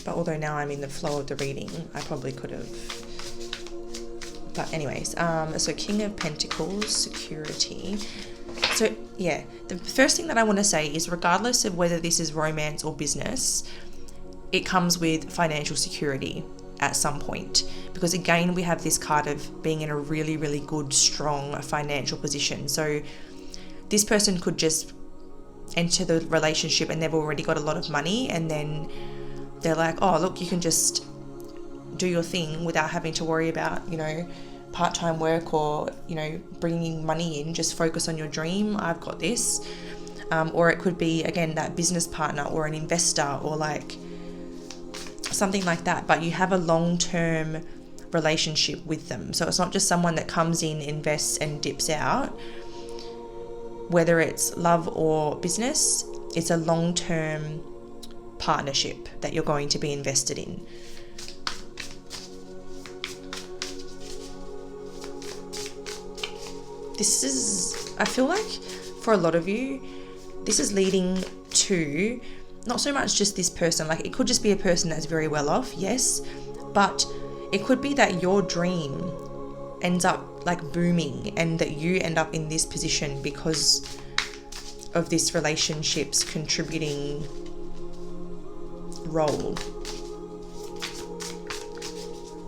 But although now I'm in the flow of the reading, I probably could have. But anyways, so King of Pentacles, security. So yeah, the first thing that I want to say is regardless of whether this is romance or business, it comes with financial security at some point, because again we have this card of being in a really, really good, strong financial position. So this person could just enter the relationship and they've already got a lot of money, and then they're like, oh look, you can just do your thing without having to worry about, you know, part-time work or, you know, bringing money in. Just focus on your dream. I've got this. Or it could be, again, that business partner or an investor or like something like that, but you have a long-term relationship with them. So it's not just someone that comes in, invests and dips out. Whether it's love or business, it's a long-term partnership that you're going to be invested in. This is, I feel like for a lot of you, this is leading to not so much just this person. Like it could just be a person that's very well off, yes, but it could be that your dream ends up like booming and that you end up in this position because of this relationship's contributing role.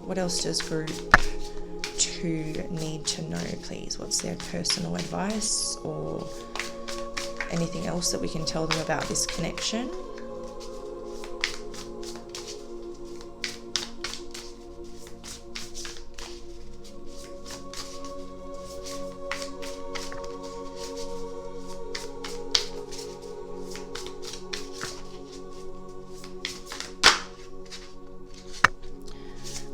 What else does group 2 need to know, please? What's their personal advice or anything else that we can tell them about this connection?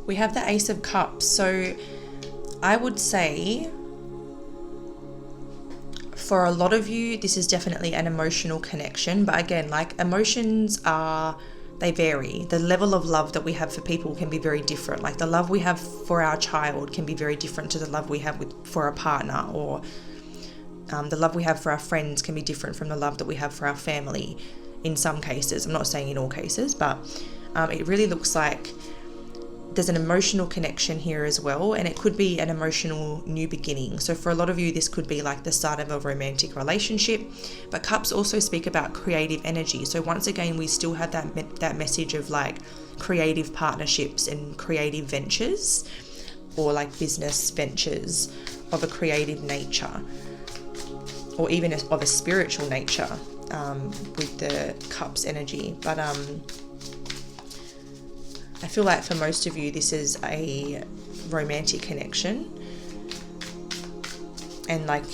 We have the Ace of Cups. So I would say for a lot of you, this is definitely an emotional connection. But again, like emotions they vary. The level of love that we have for people can be very different. Like the love we have for our child can be very different to the love we have for a partner, or the love we have for our friends can be different from the love that we have for our family in some cases. I'm not saying in all cases, but it really looks like there's an emotional connection here as well, and it could be an emotional new beginning. So for a lot of you, this could be like the start of a romantic relationship, but cups also speak about creative energy. So once again, we still have that message of like creative partnerships and creative ventures, or like business ventures of a creative nature, or even of a spiritual nature with the cups energy. But I feel like for most of you, this is a romantic connection, and like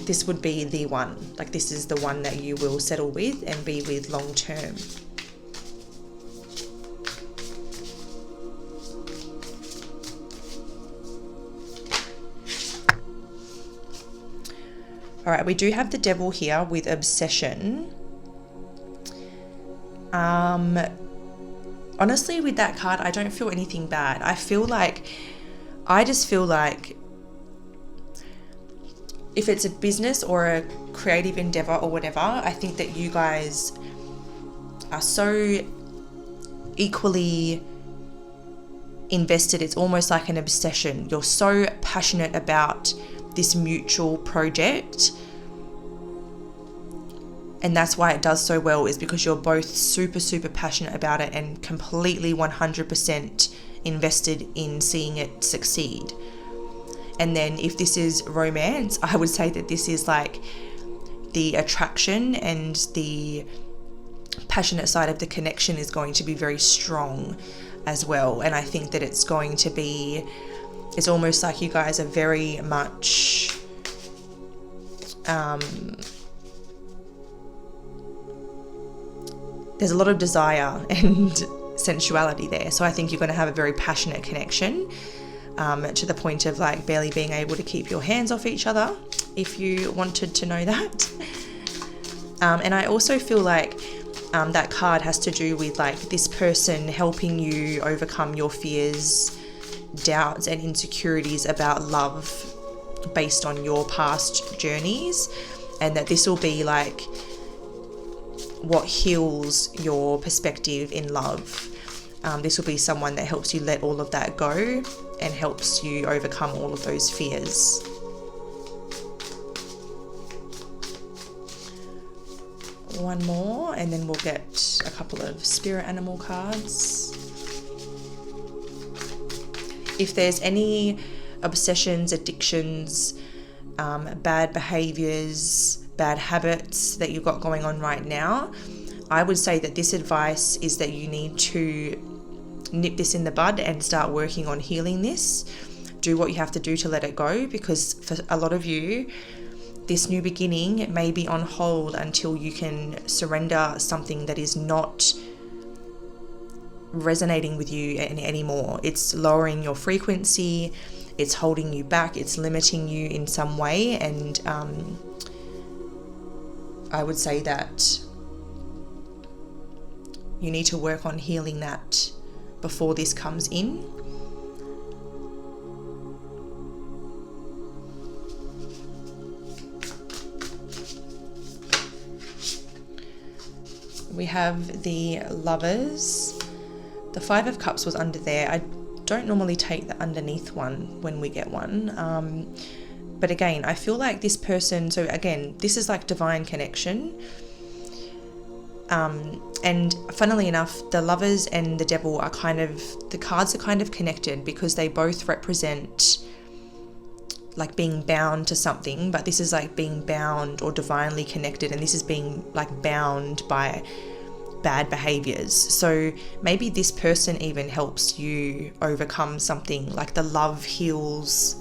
this would be the one. Like this is the one that you will settle with and be with long term. All right, we do have the devil here with obsession. Honestly, with that card, I don't feel anything bad. I just feel like if it's a business or a creative endeavor or whatever, I think that you guys are so equally invested. It's almost like an obsession. You're so passionate about this mutual project, and that's why it does so well, is because you're both super passionate about it and completely 100% invested in seeing it succeed. And then if this is romance, I would say that this is like the attraction and the passionate side of the connection is going to be very strong as well. And I think that it's going to be, it's almost like you guys are very much there's a lot of desire and sensuality there. So I think you're going to have a very passionate connection, to the point of like barely being able to keep your hands off each other, if you wanted to know that. And I also feel like that card has to do with like this person helping you overcome your fears, doubts and insecurities about love based on your past journeys, and that this will be like what heals your perspective in love. This will be someone that helps you let all of that go and helps you overcome all of those fears. One more, and then we'll get a couple of spirit animal cards. If there's any obsessions, addictions, bad behaviors, bad habits that you've got going on right now, I would say that this advice is that you need to nip this in the bud and start working on healing this. Do what you have to do to let it go, because for a lot of you, this new beginning may be on hold until you can surrender something that is not resonating with you anymore. It's lowering your frequency, it's holding you back, it's limiting you in some way, and I would say that you need to work on healing that before this comes in. We have the Lovers. The Five of Cups was under there. I don't normally take the underneath one when we get one. But again, I feel like this person, so again, this is like divine connection. And funnily enough, the Lovers and the Devil are the cards are kind of connected, because they both represent like being bound to something, but this is like being bound or divinely connected, and this is being like bound by bad behaviors. So maybe this person even helps you overcome something, like the love heals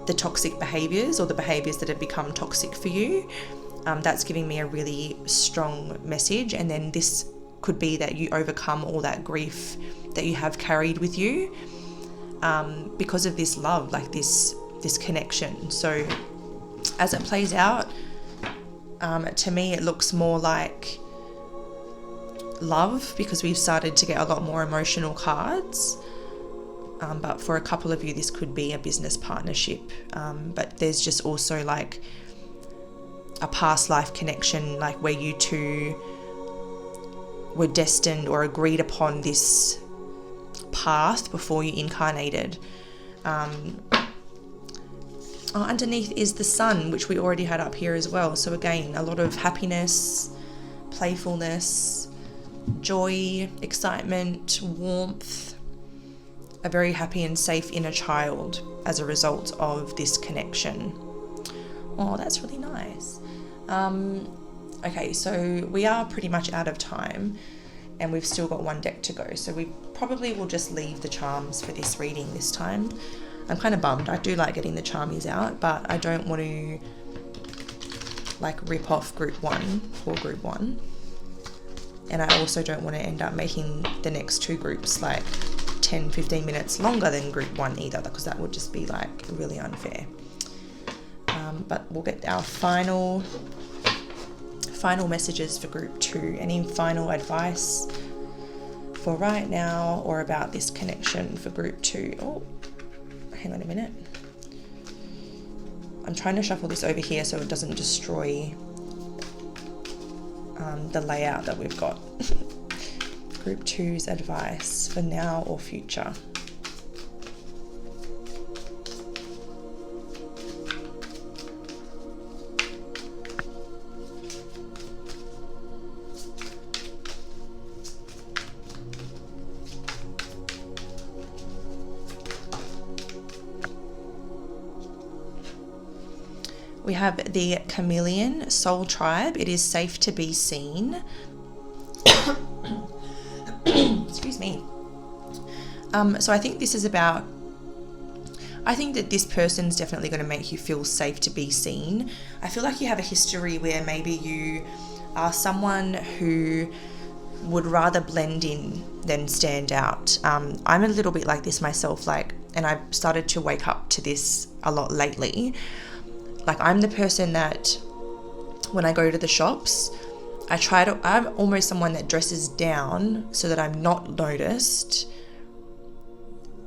the toxic behaviors or the behaviors that have become toxic for you. That's giving me a really strong message. And then this could be that you overcome all that grief that you have carried with you, because of this love, like this connection. So as it plays out, to me it looks more like love, because we've started to get a lot more emotional cards. But for a couple of you, this could be a business partnership. But there's just also like a past life connection, like where you two were destined or agreed upon this path before you incarnated. Underneath is the Sun, which we already had up here as well. So again, a lot of happiness, playfulness, joy, excitement, warmth, a very happy and safe inner child as a result of this connection. Oh, that's really nice. Okay, so we are pretty much out of time, and we've still got one deck to go, so we probably will just leave the charms for this reading this time. I'm kind of bummed. I do like getting the charmies out, but I don't want to like rip off group 1 for group 1, and I also don't want to end up making the next two groups like 10-15 minutes longer than group 1 either, because that would just be like really unfair. But we'll get our final messages for group 2. Any final advice for right now or about this connection for group 2? Oh, hang on a minute. I'm trying to shuffle this over here so it doesn't destroy the layout that we've got. Group 2's advice for now or future. We have the Chameleon Soul Tribe. It is safe to be seen. Excuse me. So I think this is about, I think that this person's definitely going to make you feel safe to be seen. I feel like you have a history where maybe you are someone who would rather blend in than stand out. I'm a little bit like this myself, and I've started to wake up to this a lot lately. Like, I'm the person that when I go to the shops, I'm almost someone that dresses down so that I'm not noticed,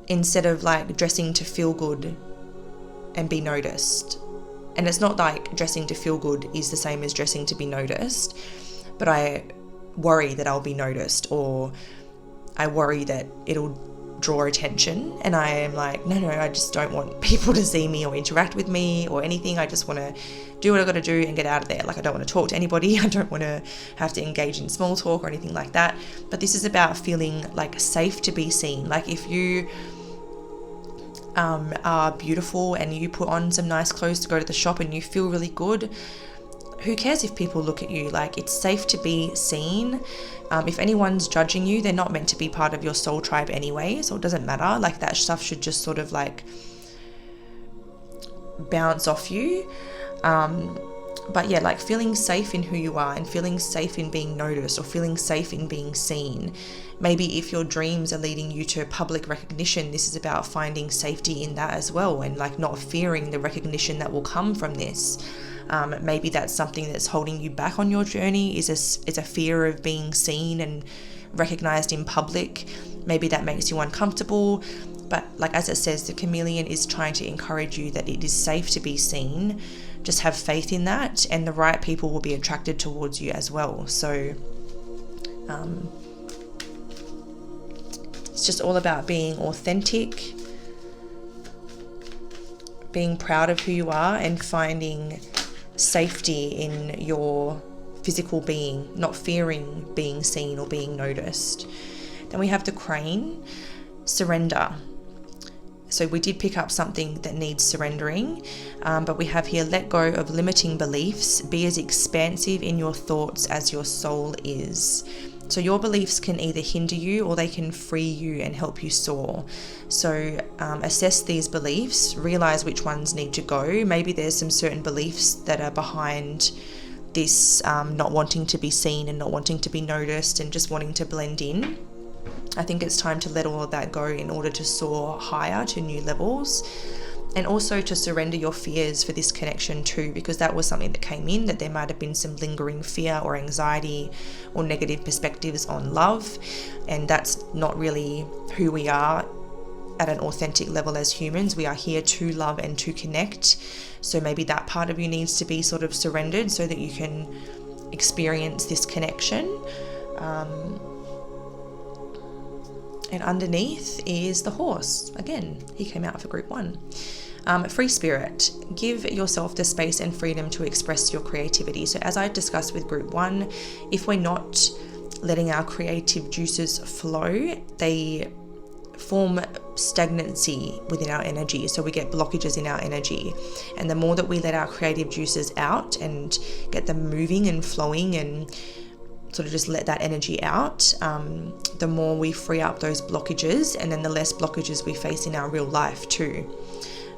instead of like dressing to feel good and be noticed. And it's not like dressing to feel good is the same as dressing to be noticed, but I worry that I'll be noticed, or I worry that it'll draw attention, and I am like, no, I just don't want people to see me or interact with me or anything. I just want to do what I got to do and get out of there. Like, I don't want to talk to anybody. I don't want to have to engage in small talk or anything like that. But this is about feeling like safe to be seen. Like, if you are beautiful and you put on some nice clothes to go to the shop and you feel really good, who cares if people look at you? Like, it's safe to be seen. If anyone's judging you, they're not meant to be part of your soul tribe anyway, so it doesn't matter. Like, that stuff should just sort of like bounce off you. But yeah, like feeling safe in who you are and feeling safe in being noticed or feeling safe in being seen. Maybe if your dreams are leading you to public recognition, this is about finding safety in that as well, and like not fearing the recognition that will come from this. Maybe that's something that's holding you back on your journey, is a fear of being seen and recognized in public. Maybe that makes you uncomfortable. But like, as it says, the chameleon is trying to encourage you that it is safe to be seen. Just have faith in that, and the right people will be attracted towards you as well. So it's just all about being authentic, being proud of who you are, and finding safety in your physical being, not fearing being seen or being noticed. Then we have the crane, surrender. So we did pick up something that needs surrendering, but we have here, let go of limiting beliefs, be as expansive in your thoughts as your soul is. So your beliefs can either hinder you or they can free you and help you soar. So assess these beliefs, realize which ones need to go. Maybe there's some certain beliefs that are behind this not wanting to be seen and not wanting to be noticed and just wanting to blend in. I think it's time to let all of that go in order to soar higher to new levels. And also to surrender your fears for this connection too, because that was something that came in, that there might have been some lingering fear or anxiety or negative perspectives on love, and that's not really who we are at an authentic level as humans. We are here to love and to connect. So maybe that part of you needs to be sort of surrendered so that you can experience this connection. And underneath is the horse. Again, he came out for group 1. Free spirit, give yourself the space and freedom to express your creativity. So as I discussed with group 1, if we're not letting our creative juices flow, they form stagnancy within our energy. So we get blockages in our energy. And the more that we let our creative juices out and get them moving and flowing and sort of just let that energy out, the more we free up those blockages, and then the less blockages we face in our real life too.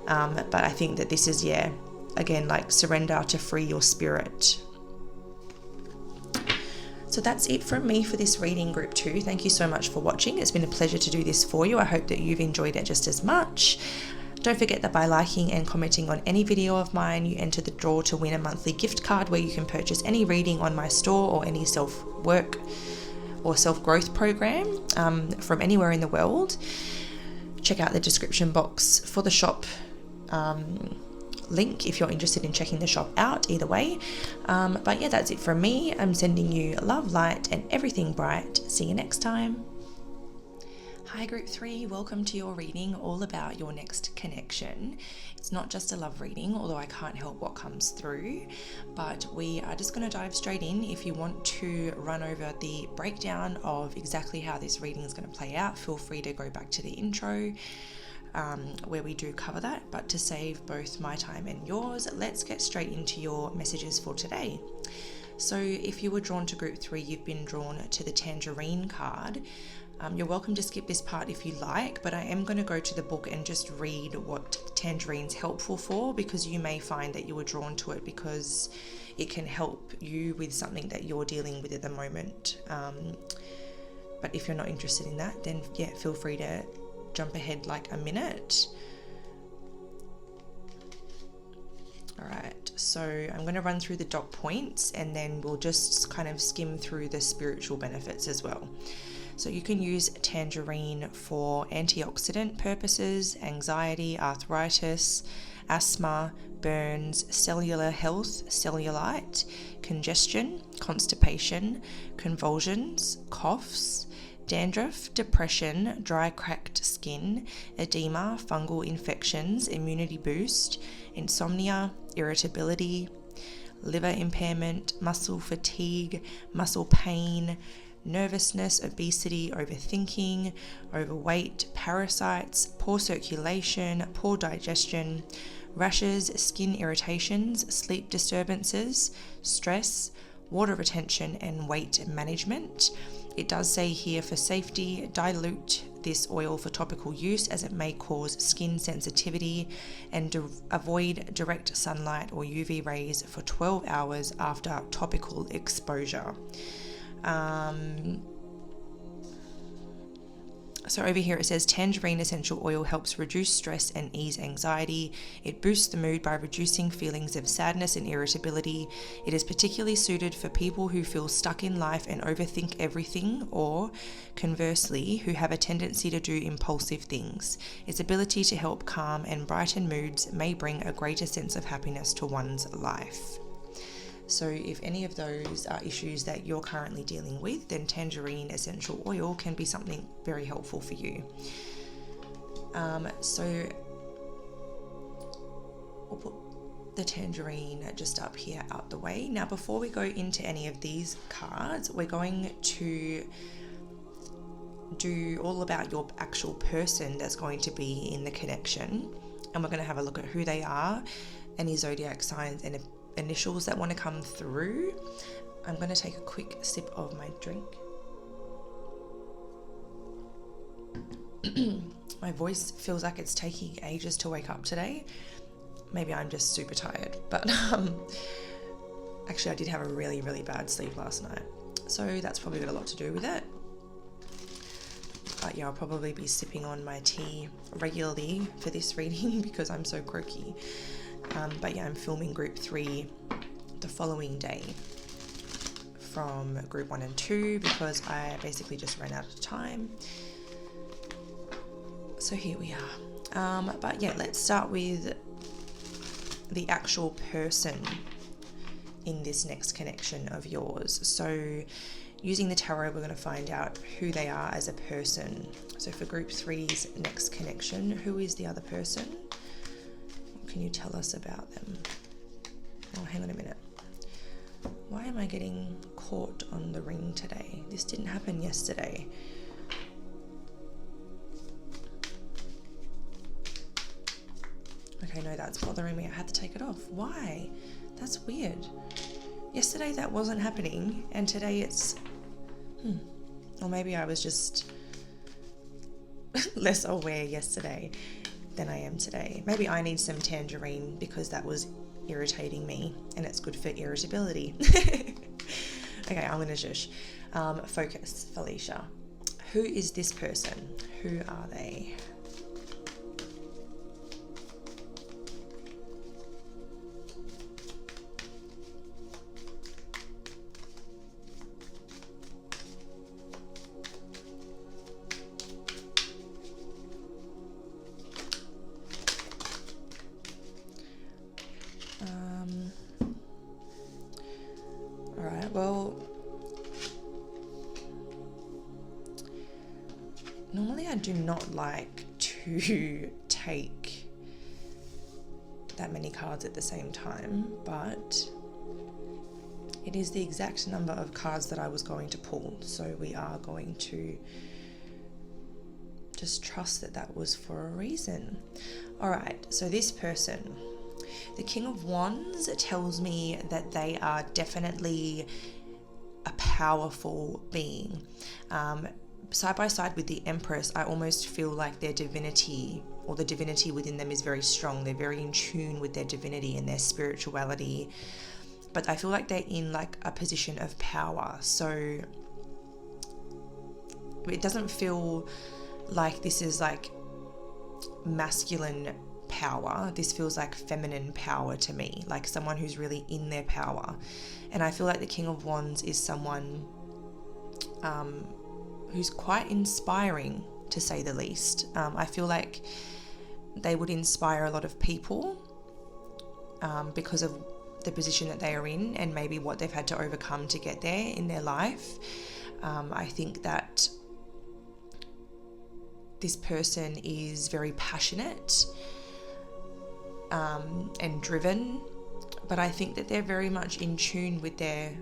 But I think that this is, again, like surrender to free your spirit. So that's it from me for this reading, group 2. Thank you so much for watching. It's been a pleasure to do this for you. I hope that you've enjoyed it just as much. Don't forget that by liking and commenting on any video of mine, you enter the draw to win a monthly gift card where you can purchase any reading on my store or any self-work or self-growth program from anywhere in the world. Check out the description box for the shop link if you're interested in checking the shop out, either way. But yeah, that's it from me. I'm sending you love, light, and everything bright. See you next time. Hi Group 3, welcome to your reading all about your next connection. It's not just a love reading, although I can't help what comes through, but we are just going to dive straight in. If you want to run over the breakdown of exactly how this reading is going to play out, feel free to go back to the intro where we do cover that. But to save both my time and yours, let's get straight into your messages for today. So if you were drawn to Group 3, you've been drawn to the Tangerine card. You're welcome to skip this part if you like, but I am going to go to the book and just read what Tangerine's helpful for, because you may find that you were drawn to it because it can help you with something that you're dealing with at the moment. But if you're not interested in that, then yeah, feel free to jump ahead like a minute. Alright, so I'm going to run through the dot points and then we'll just kind of skim through the spiritual benefits as well. So you can use tangerine for antioxidant purposes, anxiety, arthritis, asthma, burns, cellular health, cellulite, congestion, constipation, convulsions, coughs, dandruff, depression, dry cracked skin, edema, fungal infections, immunity boost, insomnia, irritability, liver impairment, muscle fatigue, muscle pain, nervousness, obesity, overthinking, overweight, parasites, poor circulation, poor digestion, rashes, skin irritations, sleep disturbances, stress, water retention, and weight management. It does say here, for safety, dilute this oil for topical use as it may cause skin sensitivity, and avoid direct sunlight or UV rays for 12 hours after topical exposure. So over here it says tangerine essential oil helps reduce stress and ease anxiety. It boosts the mood by reducing feelings of sadness and irritability. It is particularly suited for people who feel stuck in life and overthink everything, or conversely, who have a tendency to do impulsive things. Its ability to help calm and brighten moods may bring a greater sense of happiness to one's life. So if any of those are issues that you're currently dealing with, then tangerine essential oil can be something very helpful for you. So we'll put the tangerine just up here out the way. Now, before we go into any of these cards, we're going to do all about your actual person that's going to be in the connection. And we're going to have a look at who they are, any zodiac signs and initials that want to come through. I'm going to take a quick sip of my drink. My voice feels like it's taking ages to wake up today. Maybe I'm just super tired, but actually I did have a really, really bad sleep last night, so that's probably got a lot to do with it. But yeah, I'll probably be sipping on my tea regularly for this reading because I'm so croaky. But yeah, I'm filming Group 3 the following day from Group 1 and 2 because I basically just ran out of time. So here we are. But yeah, let's start with the actual person in this next connection of yours. So using the tarot, we're going to find out who they are as a person. So for Group 3's next connection, who is the other person? Can you tell us about them? Oh, hang on a minute. Why am I getting caught on the ring today? This didn't happen yesterday. Okay, no, that's bothering me. I had to take it off. Why? That's weird. Yesterday that wasn't happening, and today it's... Or maybe I was just less aware yesterday than I am today. Maybe I need some tangerine because that was irritating me, and it's good for irritability. Okay, I'm gonna shush. Focus, Felicia. Who is this person? Who are they? Normally I do not like to take that many cards at the same time, but it is the exact number of cards that I was going to pull, so we are going to just trust that that was for a reason. All right, so this person, the King of Wands, tells me that they are definitely a powerful being. Side by side with the Empress, I almost feel like their divinity, or the divinity within them, is very strong. They're very in tune with their divinity and their spirituality, but I feel like they're in like a position of power. So it doesn't feel like this is like masculine power. This feels like feminine power to me, like someone who's really in their power. And I feel like the King of Wands is someone who's quite inspiring, to say the least. I feel like they would inspire a lot of people because of the position that they are in and maybe what they've had to overcome to get there in their life. I think that this person is very passionate and driven, but I think that they're very much in tune with their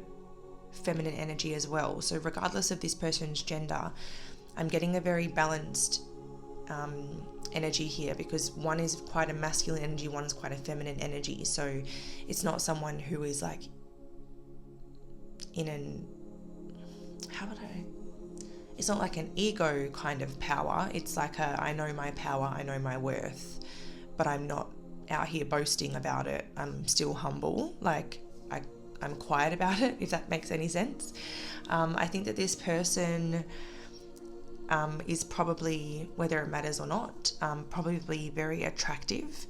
feminine energy as well. So regardless of this person's gender, I'm getting a very balanced energy here, because one is quite a masculine energy, one is quite a feminine energy. So it's not someone who is like in an, it's not like an ego kind of power. It's like I know my power, I know my worth, but I'm not out here boasting about it. I'm still humble. Like I'm quiet about it, if that makes any sense. I think that this person is probably, whether it matters or not, probably very attractive.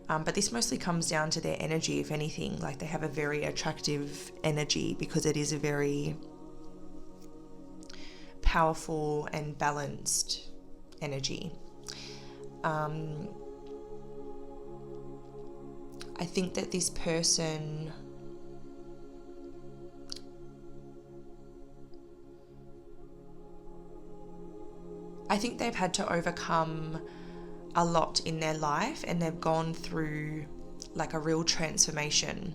But this mostly comes down to their energy, if anything. Like they have a very attractive energy because it is a very powerful and balanced energy. I think that this person they've had to overcome a lot in their life, and they've gone through like a real transformation.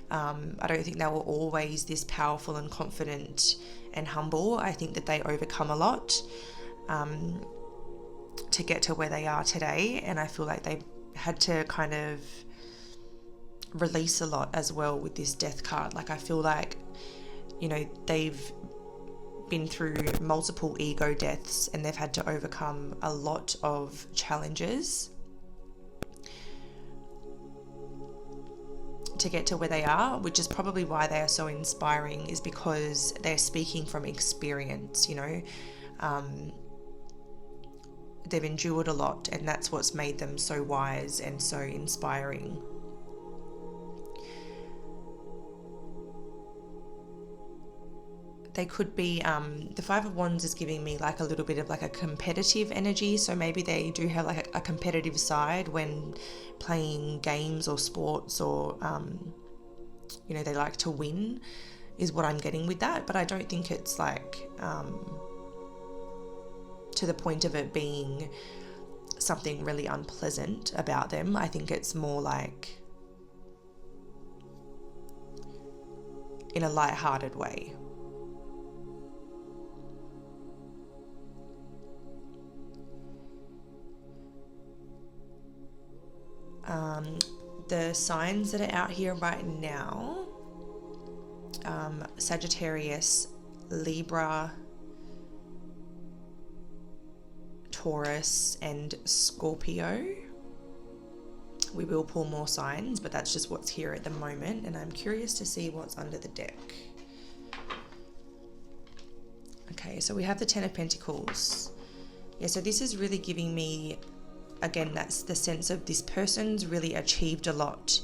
I don't think they were always this powerful and confident and humble. I think that they overcome a lot to get to where they are today, and I feel like they had to kind of release a lot as well with this Death card. Like I feel like, you know, they've been through multiple ego deaths and they've had to overcome a lot of challenges to get to where they are, which is probably why they are so inspiring, is because they're speaking from experience, you know. They've endured a lot, and that's what's made them so wise and so inspiring. They could be, the Five of Wands is giving me like a little bit of like a competitive energy. So maybe they do have like a competitive side when playing games or sports, or, you know, they like to win, is what I'm getting with that. But I don't think it's like to the point of it being something really unpleasant about them. I think it's more like in a light-hearted way. The signs that are out here right now, Sagittarius, Libra, Taurus, and Scorpio. We will pull more signs, but that's just what's here at the moment, and I'm curious to see what's under the deck. Okay, so we have the Ten of Pentacles. Yeah, so this is really giving me, again, that's the sense of this person's really achieved a lot,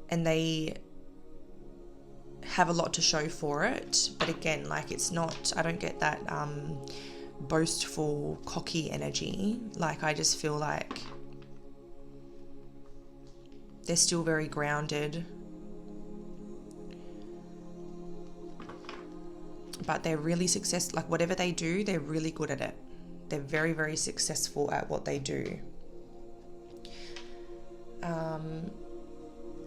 and they have a lot to show for it. But again, like, it's not, I don't get that boastful, cocky energy. Like, I just feel like they're still very grounded. but they're really like whatever they do, they're really good at it. They're very, very successful at what they do.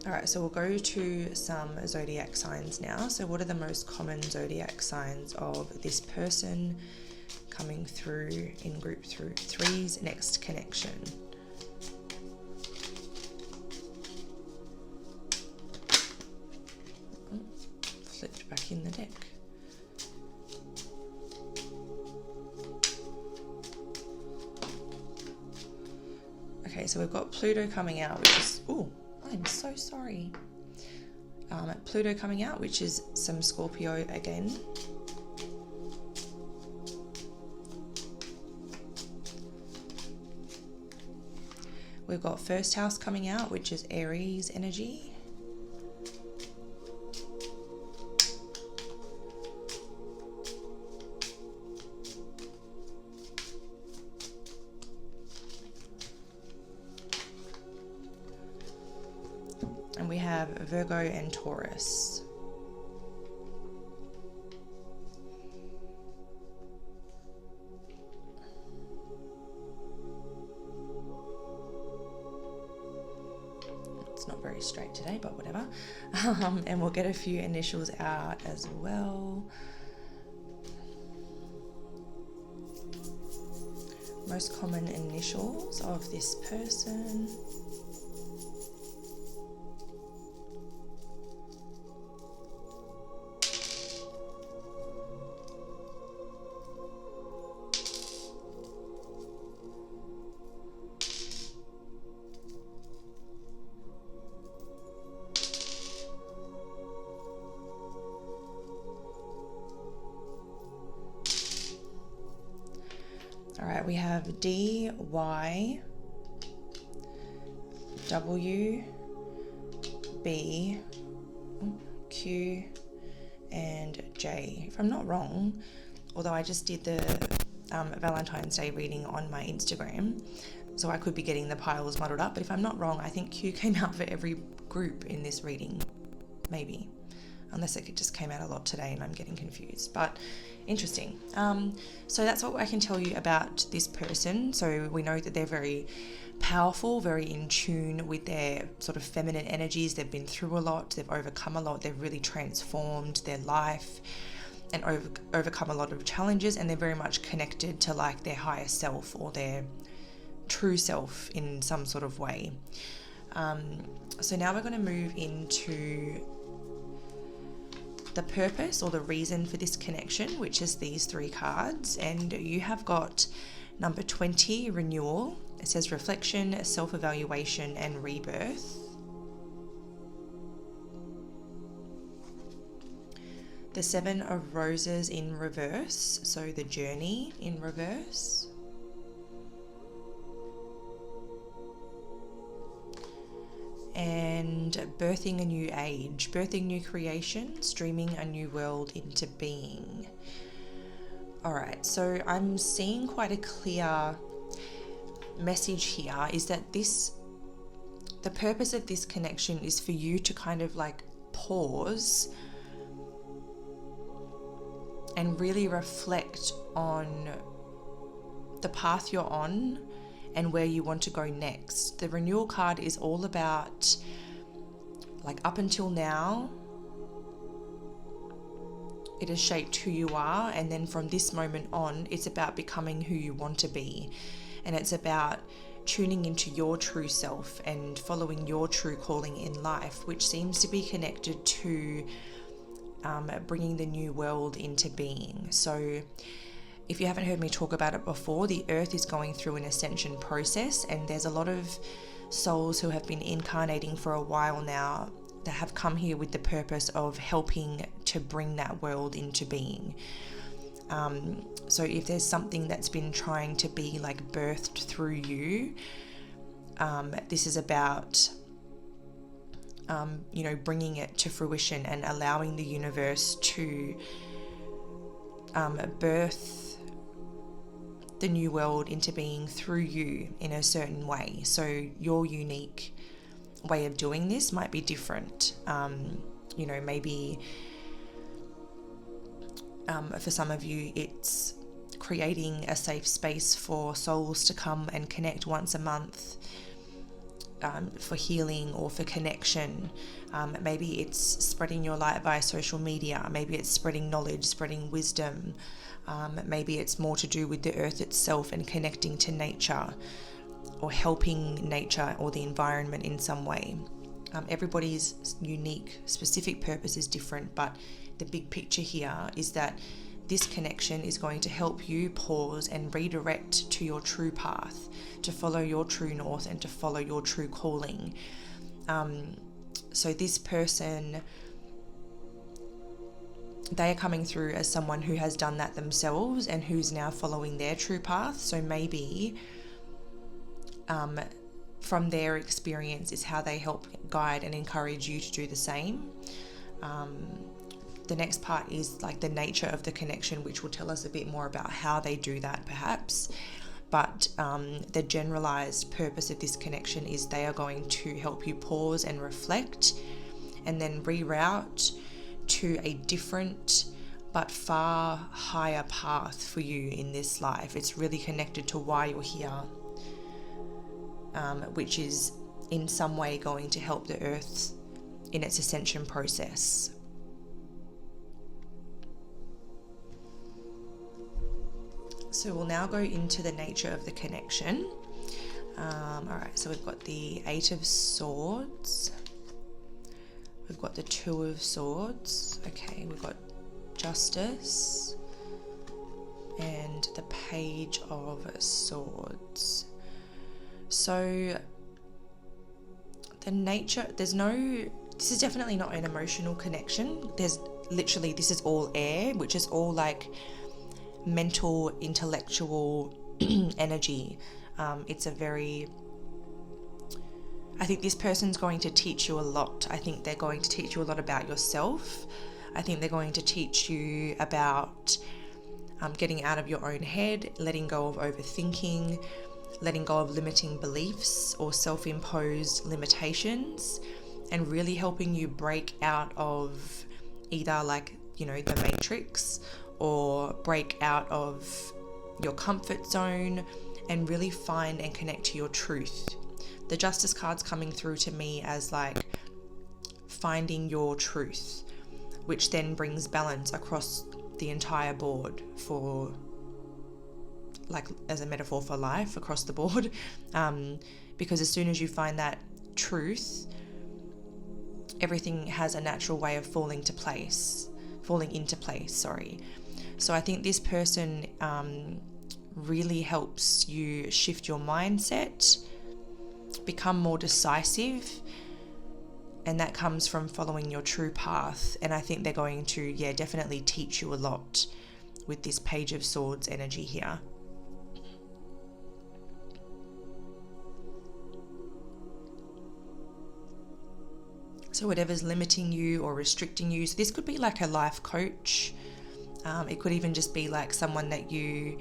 All right, so we'll go to some zodiac signs now. So what are the most common zodiac signs of this person coming through in group through three's next connection? Oh, flipped back in the deck. Okay, so we've got Pluto coming out, which is, oh, I'm so sorry. Pluto coming out, which is some Scorpio again. We've got first house coming out, which is Aries energy. And we have Virgo and Taurus. It's not very straight today, but whatever. And we'll get a few initials out as well. Most common initials of this person. All right, we have D, Y, W, B, Q, and J. If I'm not wrong, although I just did the Valentine's Day reading on my Instagram, so I could be getting the piles muddled up, but if I'm not wrong, I think Q came out for every group in this reading, maybe. Unless it just came out a lot today and I'm getting confused, but interesting. So that's what I can tell you about this person. So we know that they're very powerful, very in tune with their sort of feminine energies. They've been through a lot, they've overcome a lot, they've really transformed their life and overcome a lot of challenges, and they're very much connected to like their higher self or their true self in some sort of way. So now we're going to move into the purpose or the reason for this connection, which is these three cards. And you have got number 20, renewal. It says reflection, self-evaluation, and rebirth. The 7 of roses in reverse, so the journey in reverse. And birthing a new age, birthing new creations, dreaming a new world into being. All right, so I'm seeing quite a clear message here is that the purpose of this connection is for you to kind of like pause and really reflect on the path you're on and where you want to go next. The renewal card is all about, like, up until now, it has shaped who you are, and then from this moment on, it's about becoming who you want to be. And it's about tuning into your true self and following your true calling in life, which seems to be connected to bringing the new world into being. So if you haven't heard me talk about it before, the earth is going through an ascension process, and there's a lot of souls who have been incarnating for a while now that have come here with the purpose of helping to bring that world into being. So if there's something that's been trying to be like birthed through you, this is about bringing it to fruition and allowing the universe to birth the new world into being through you in a certain way. So your unique way of doing this might be different. Maybe For some of you, it's creating a safe space for souls to come and connect once a month, for healing or for connection. Maybe it's spreading your light via social media. Maybe it's spreading knowledge, spreading wisdom. Maybe it's more to do with the earth itself and connecting to nature, or helping nature or the environment in some way. Everybody's unique, specific purpose is different, but the big picture here is that this connection is going to help you pause and redirect to your true path, to follow your true north and to follow your true calling. So this person, they are coming through as someone who has done that themselves and who's now following their true path. So maybe from their experience is how they help guide and encourage you to do the same. The next part is like the nature of the connection, which will tell us a bit more about how they do that perhaps. But the generalized purpose of this connection is they are going to help you pause and reflect and then reroute to a different but far higher path for you in this life. It's really connected to why you're here, which is in some way going to help the earth in its ascension process. So we'll now go into the nature of the connection. All right, so we've got the Eight of Swords. We've got the Two of Swords. Okay, we've got Justice and the Page of Swords. So the nature, this is definitely not an emotional connection. There's literally, this is all air, which is all like mental, intellectual energy. It's a very, I think this person's going to teach you a lot. I think they're going to teach you a lot about yourself. I think they're going to teach you about getting out of your own head, letting go of overthinking, letting go of limiting beliefs or self-imposed limitations, and really helping you break out of either like, the matrix, or break out of your comfort zone and really find and connect to your truth. The Justice card's coming through to me as like finding your truth, which then brings balance across the entire board, for like as a metaphor for life across the board. Because as soon as you find that truth, everything has a natural way of falling into place. So I think this person really helps you shift your mindset, become more decisive, and that comes from following your true path. And I think they're going to, definitely teach you a lot with this Page of Swords energy here. So whatever's limiting you or restricting you, so this could be like a life coach. It could even just be like someone that you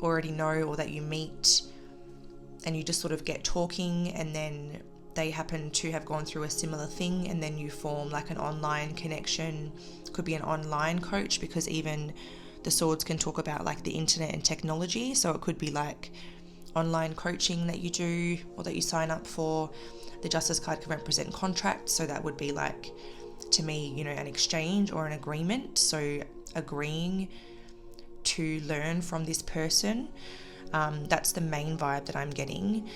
already know, or that you meet and you just sort of get talking, and then they happen to have gone through a similar thing, and then you form like an online connection. Could be an online coach, because even the swords can talk about like the internet and technology. So it could be like online coaching that you do or that you sign up for. The Justice card can represent contracts, so that would be like, to me, an exchange or an agreement. So agreeing to learn from this person, that's the main vibe that I'm getting.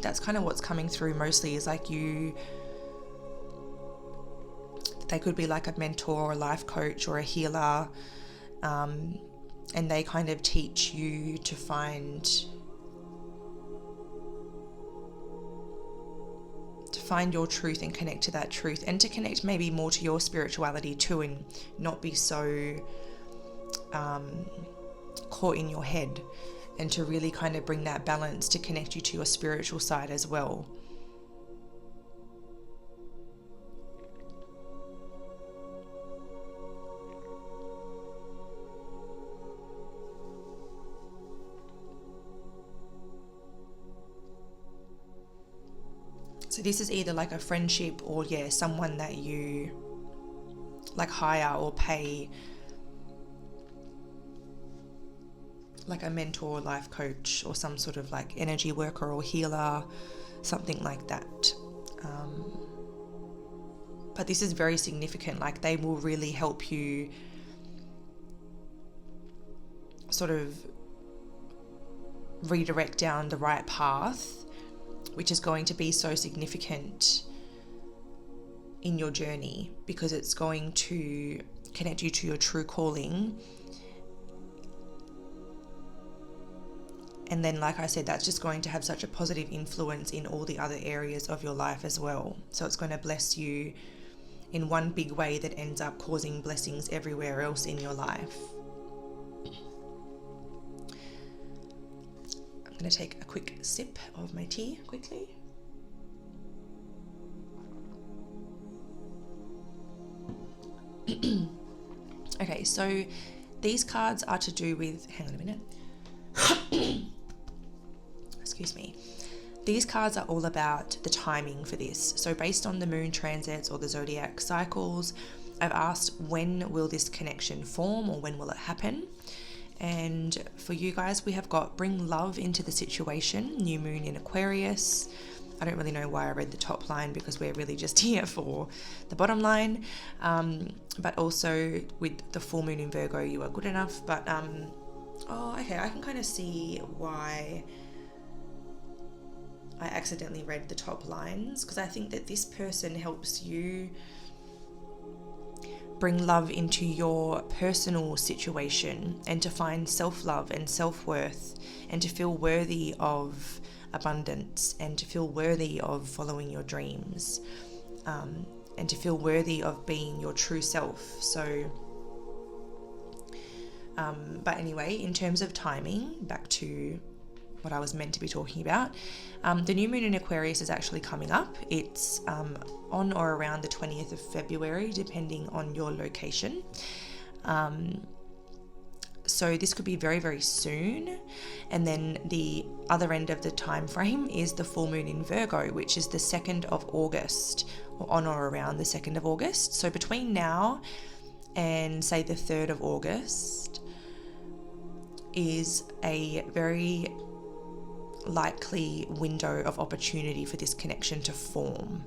That's kind of what's coming through mostly, is like they could be like a mentor or a life coach or a healer, and they kind of teach you to find your truth and connect to that truth, and to connect maybe more to your spirituality too, and not be so caught in your head, and to really kind of bring that balance to connect you to your spiritual side as well. So this is either like a friendship or, yeah, someone that you like hire or pay, like a mentor, life coach, or some sort of like energy worker or healer, something like that. But this is very significant. Like, they will really help you sort of redirect down the right path, which is going to be so significant in your journey, because it's going to connect you to your true calling. And then, like I said, that's just going to have such a positive influence in all the other areas of your life as well. So it's going to bless you in one big way that ends up causing blessings everywhere else in your life. I'm going to take a quick sip of my tea quickly. Okay, so these cards are to do with, hang on a minute. Excuse me. These cards are all about the timing for this. So based on the moon transits or the zodiac cycles, I've asked, when will this connection form, or when will it happen? And for you guys, we have got bring love into the situation, new moon in Aquarius. I don't really know why I read the top line, because we're really just here for the bottom line. But also with the full moon in Virgo, you are good enough. But, oh, okay, I can kind of see why I accidentally read the top lines, because I think that this person helps you bring love into your personal situation, and to find self-love and self-worth, and to feel worthy of abundance, and to feel worthy of following your dreams, and to feel worthy of being your true self. So but anyway, in terms of timing, back to what I was meant to be talking about, the new moon in Aquarius is actually coming up. It's on or around the 20th of February, depending on your location. So this could be very, very soon. And then the other end of the time frame is the full moon in Virgo, which is the 2nd of August, or on or around the 2nd of August. So between now and say the 3rd of August is a very likely window of opportunity for this connection to form.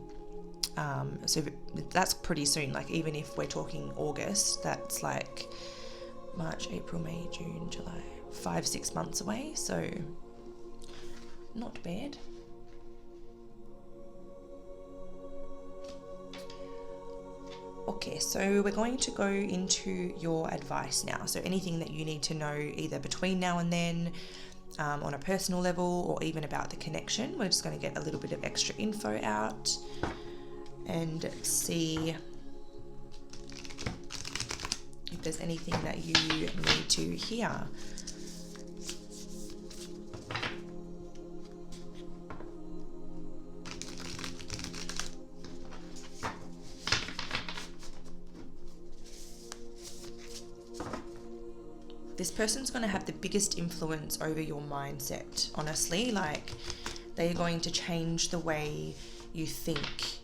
So that's pretty soon. Like, even if we're talking August, that's like March, April, May, June, July, 5-6 months away. So not bad. Okay, so we're going to go into your advice now. So anything that you need to know either between now and then, on a personal level, or even about the connection. We're just going to get a little bit of extra info out and see if there's anything that you need to hear. This person's going to have the biggest influence over your mindset, honestly. Like, they're going to change the way you think.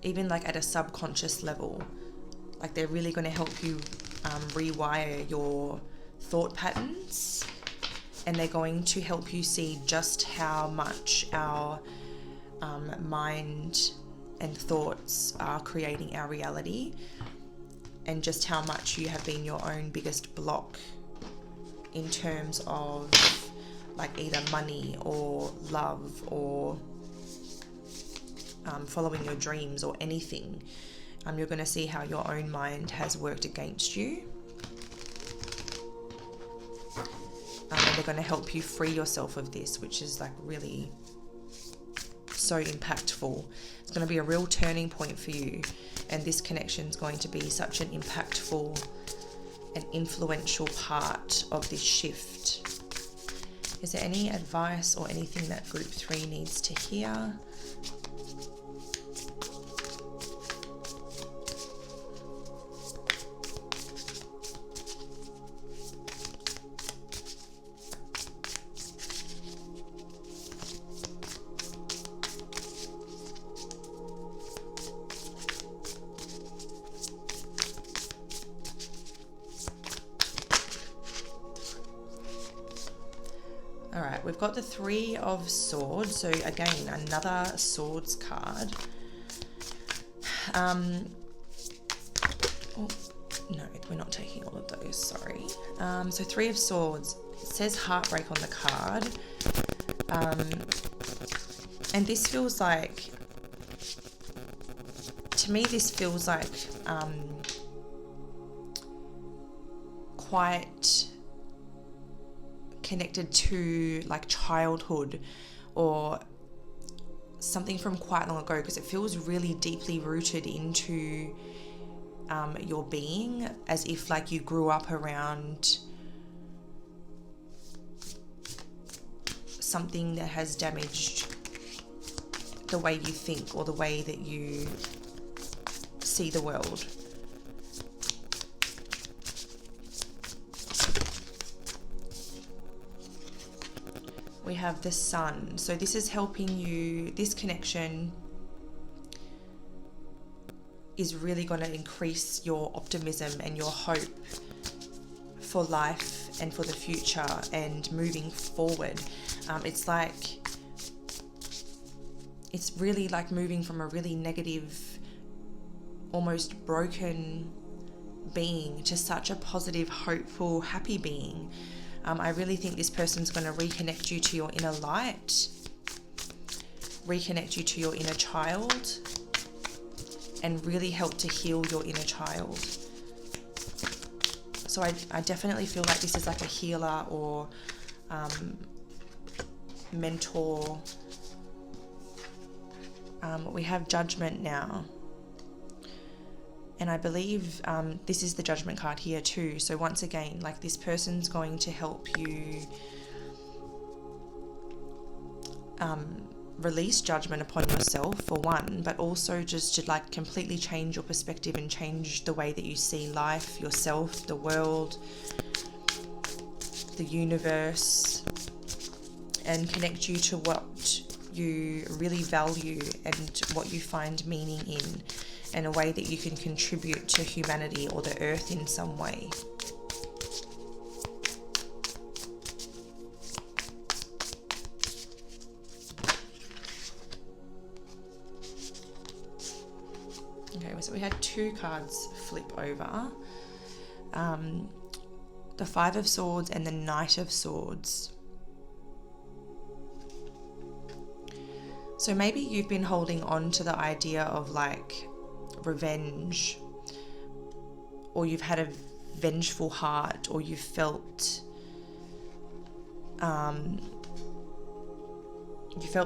Even like at a subconscious level. Like, they're really going to help you rewire your thought patterns. And they're going to help you see just how much our mind and thoughts are creating our reality. And just how much you have been your own biggest block in terms of like either money or love or following your dreams or anything. You're going to see how your own mind has worked against you. And they're going to help you free yourself of this, which is like really so impactful. It's going to be a real turning point for you, and this connection is going to be such an impactful and influential part of this shift. Is there any advice or anything that group 3 needs to hear? All right, we've got the Three of Swords. So again, another Swords card. Oh, no, we're not taking all of those, sorry. So Three of Swords, it says heartbreak on the card. And this feels like, to me, this feels like quite connected to like childhood or something from quite long ago, because it feels really deeply rooted into your being, as if like you grew up around something that has damaged the way you think or the way that you see the world. We have the Sun. So this is helping you, this connection is really going to increase your optimism and your hope for life and for the future and moving forward. It's like, it's really like moving from a really negative, almost broken being to such a positive, hopeful, happy being. I really think this person's going to reconnect you to your inner light, reconnect you to your inner child, and really help to heal your inner child. So I definitely feel like this is like a healer or mentor. We have Judgment now. And I believe this is the Judgment card here too. So once again, like this person's going to help you release judgment upon yourself for one, but also just to like completely change your perspective and change the way that you see life, yourself, the world, the universe, and connect you to what you really value and what you find meaning in a way that you can contribute to humanity or the earth in some way. Okay, so we had two cards flip over. The Five of Swords and the Knight of Swords. So maybe you've been holding on to the idea of like revenge, or you've had a vengeful heart, or you felt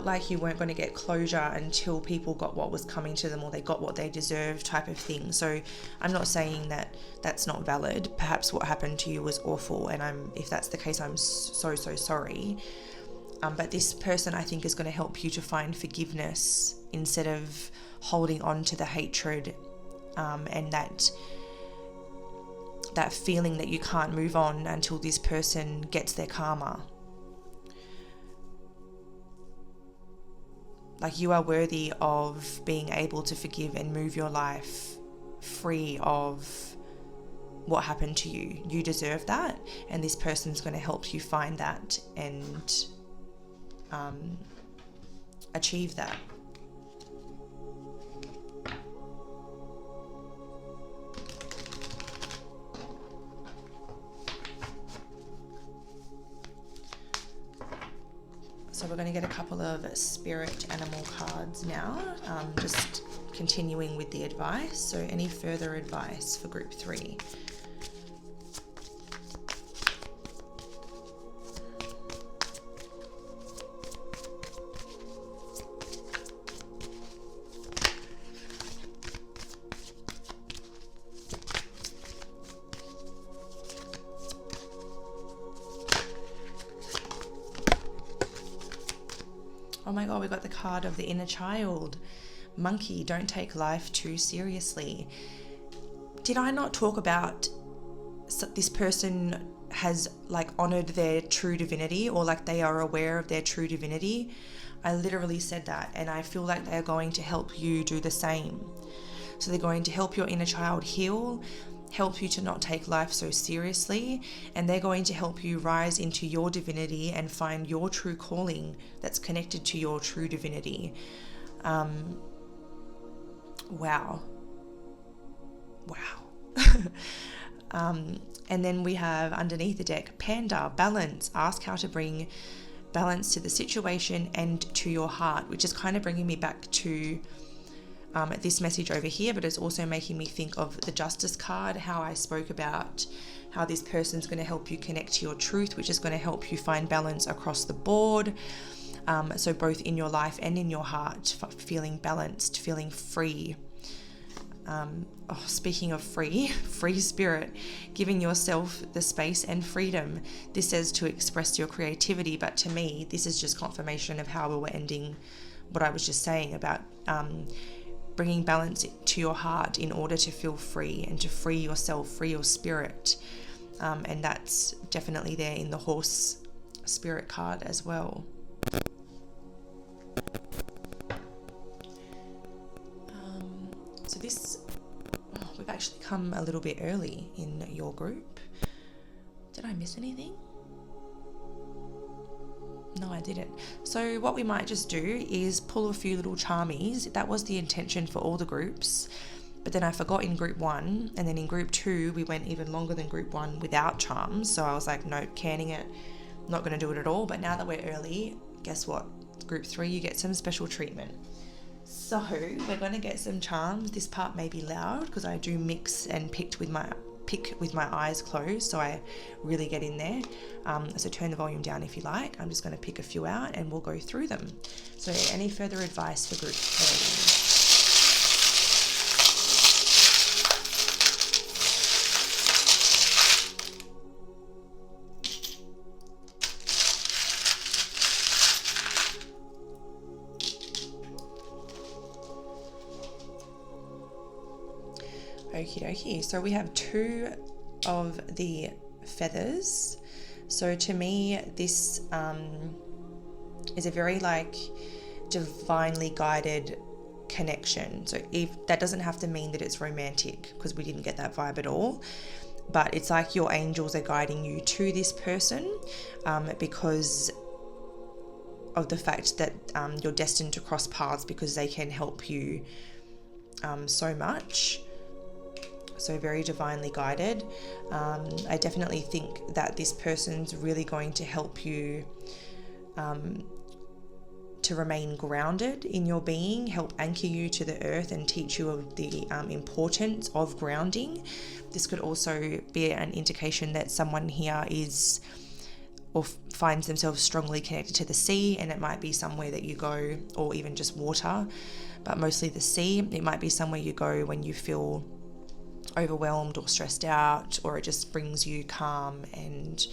like you weren't going to get closure until people got what was coming to them, or they got what they deserved, type of thing. So I'm not saying that that's not valid. Perhaps what happened to you was awful, and if that's the case, I'm so sorry. But this person, I think, is going to help you to find forgiveness instead of holding on to the hatred and that feeling that you can't move on until this person gets their karma. Like, you are worthy of being able to forgive and move your life free of what happened to you. You deserve that, and this person's going to help you find that and achieve that. So we're going to get a couple of spirit animal cards now, just continuing with the advice. So any further advice for group 3? Oh my god, we got the card of the inner child. Monkey, don't take life too seriously. Did I not talk about this person has like honored their true divinity, or like they are aware of their true divinity? I literally said that, and I feel like they are going to help you do the same. So they're going to help your inner child heal help you to not take life so seriously, and they're going to help you rise into your divinity and find your true calling that's connected to your true divinity. Wow. And then we have underneath the deck, Panda, balance. Ask how to bring balance to the situation and to your heart, which is kind of bringing me back to this message over here, but it's also making me think of the Justice card, how I spoke about how this person's going to help you connect to your truth, which is going to help you find balance across the board. So both in your life and in your heart, feeling balanced, feeling free. Speaking of free spirit, giving yourself the space and freedom. This says to express your creativity, but to me, this is just confirmation of how we were ending what I was just saying about bringing balance to your heart in order to feel free and to free yourself, free your spirit. And that's definitely there in the Horse spirit card as well. So this, we've actually come a little bit early in your group. Did I miss anything? No, I didn't. So what we might just do is pull a few little charmies. That was the intention for all the groups. But then I forgot in group 1, and then in group 2, we went even longer than group 1 without charms. So I was like, no, canning it, not going to do it at all. But now that we're early, guess what? Group 3, you get some special treatment. So we're going to get some charms. This part may be loud because I do mix and pick with my eyes closed, so I really get in there. So turn the volume down if you like. I'm just going to pick a few out and we'll go through them. So any further advice for group 3? Okie dokie. So we have 2 of the feathers. So to me, this is a very divinely guided connection. So if that doesn't have to mean that it's romantic, because we didn't get that vibe at all, but it's like your angels are guiding you to this person because of the fact that you're destined to cross paths, because they can help you so much. So very divinely guided. I definitely think that this person's really going to help you to remain grounded in your being, help anchor you to the earth and teach you of the importance of grounding. This could also be an indication that someone here is or finds themselves strongly connected to the sea, and it might be somewhere that you go, or even just water, but mostly the sea. It might be somewhere you go when you feel overwhelmed or stressed out, or it just brings you calm and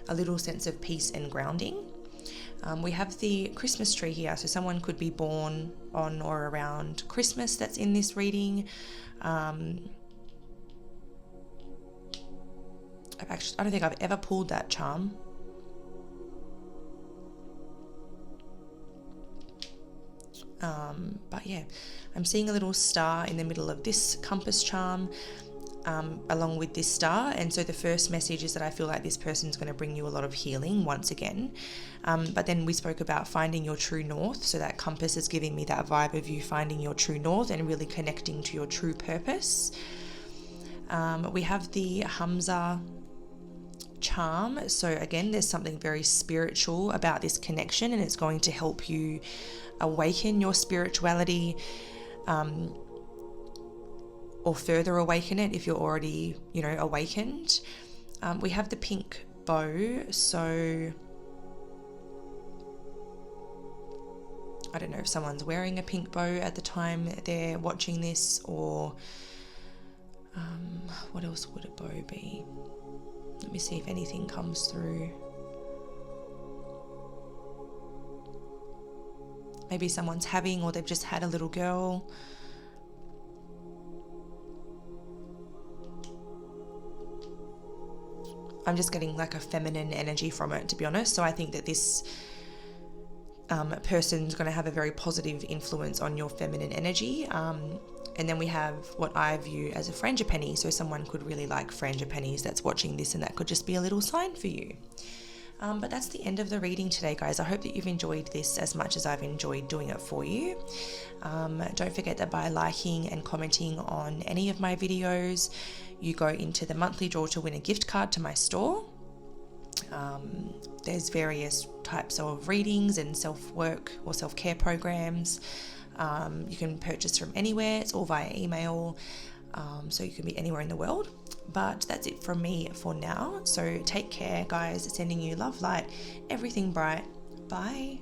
a little sense of peace and grounding. We have the Christmas tree here, so someone could be born on or around Christmas that's in this reading. I don't think I've ever pulled that charm. But yeah, I'm seeing a little star in the middle of this compass charm along with this star, and so the first message is that I feel like this person's going to bring you a lot of healing once again. But then we spoke about finding your true north, so that compass is giving me that vibe of you finding your true north and really connecting to your true purpose. We have the Hamza charm, so again there's something very spiritual about this connection, and it's going to help you awaken your spirituality, or further awaken it if you're already, awakened. We have the pink bow, so I don't know if someone's wearing a pink bow at the time they're watching this, or what else would a bow be? Let me see if anything comes through. Maybe someone's having, or they've just had a little girl. I'm just getting like a feminine energy from it, to be honest. So I think that this person's going to have a very positive influence on your feminine energy. And then we have what I view as a frangipani. So someone could really like frangipanis that's watching this, and that could just be a little sign for you. But that's the end of the reading today, guys. I hope that you've enjoyed this as much as I've enjoyed doing it for you. Don't forget that by liking and commenting on any of my videos, you go into the monthly draw to win a gift card to my store. There's various types of readings and self-work or self-care programs. You can purchase from anywhere. It's all via email, so you can be anywhere in the world. But that's it from me for now. So take care, guys. Sending you love, light, everything bright. Bye.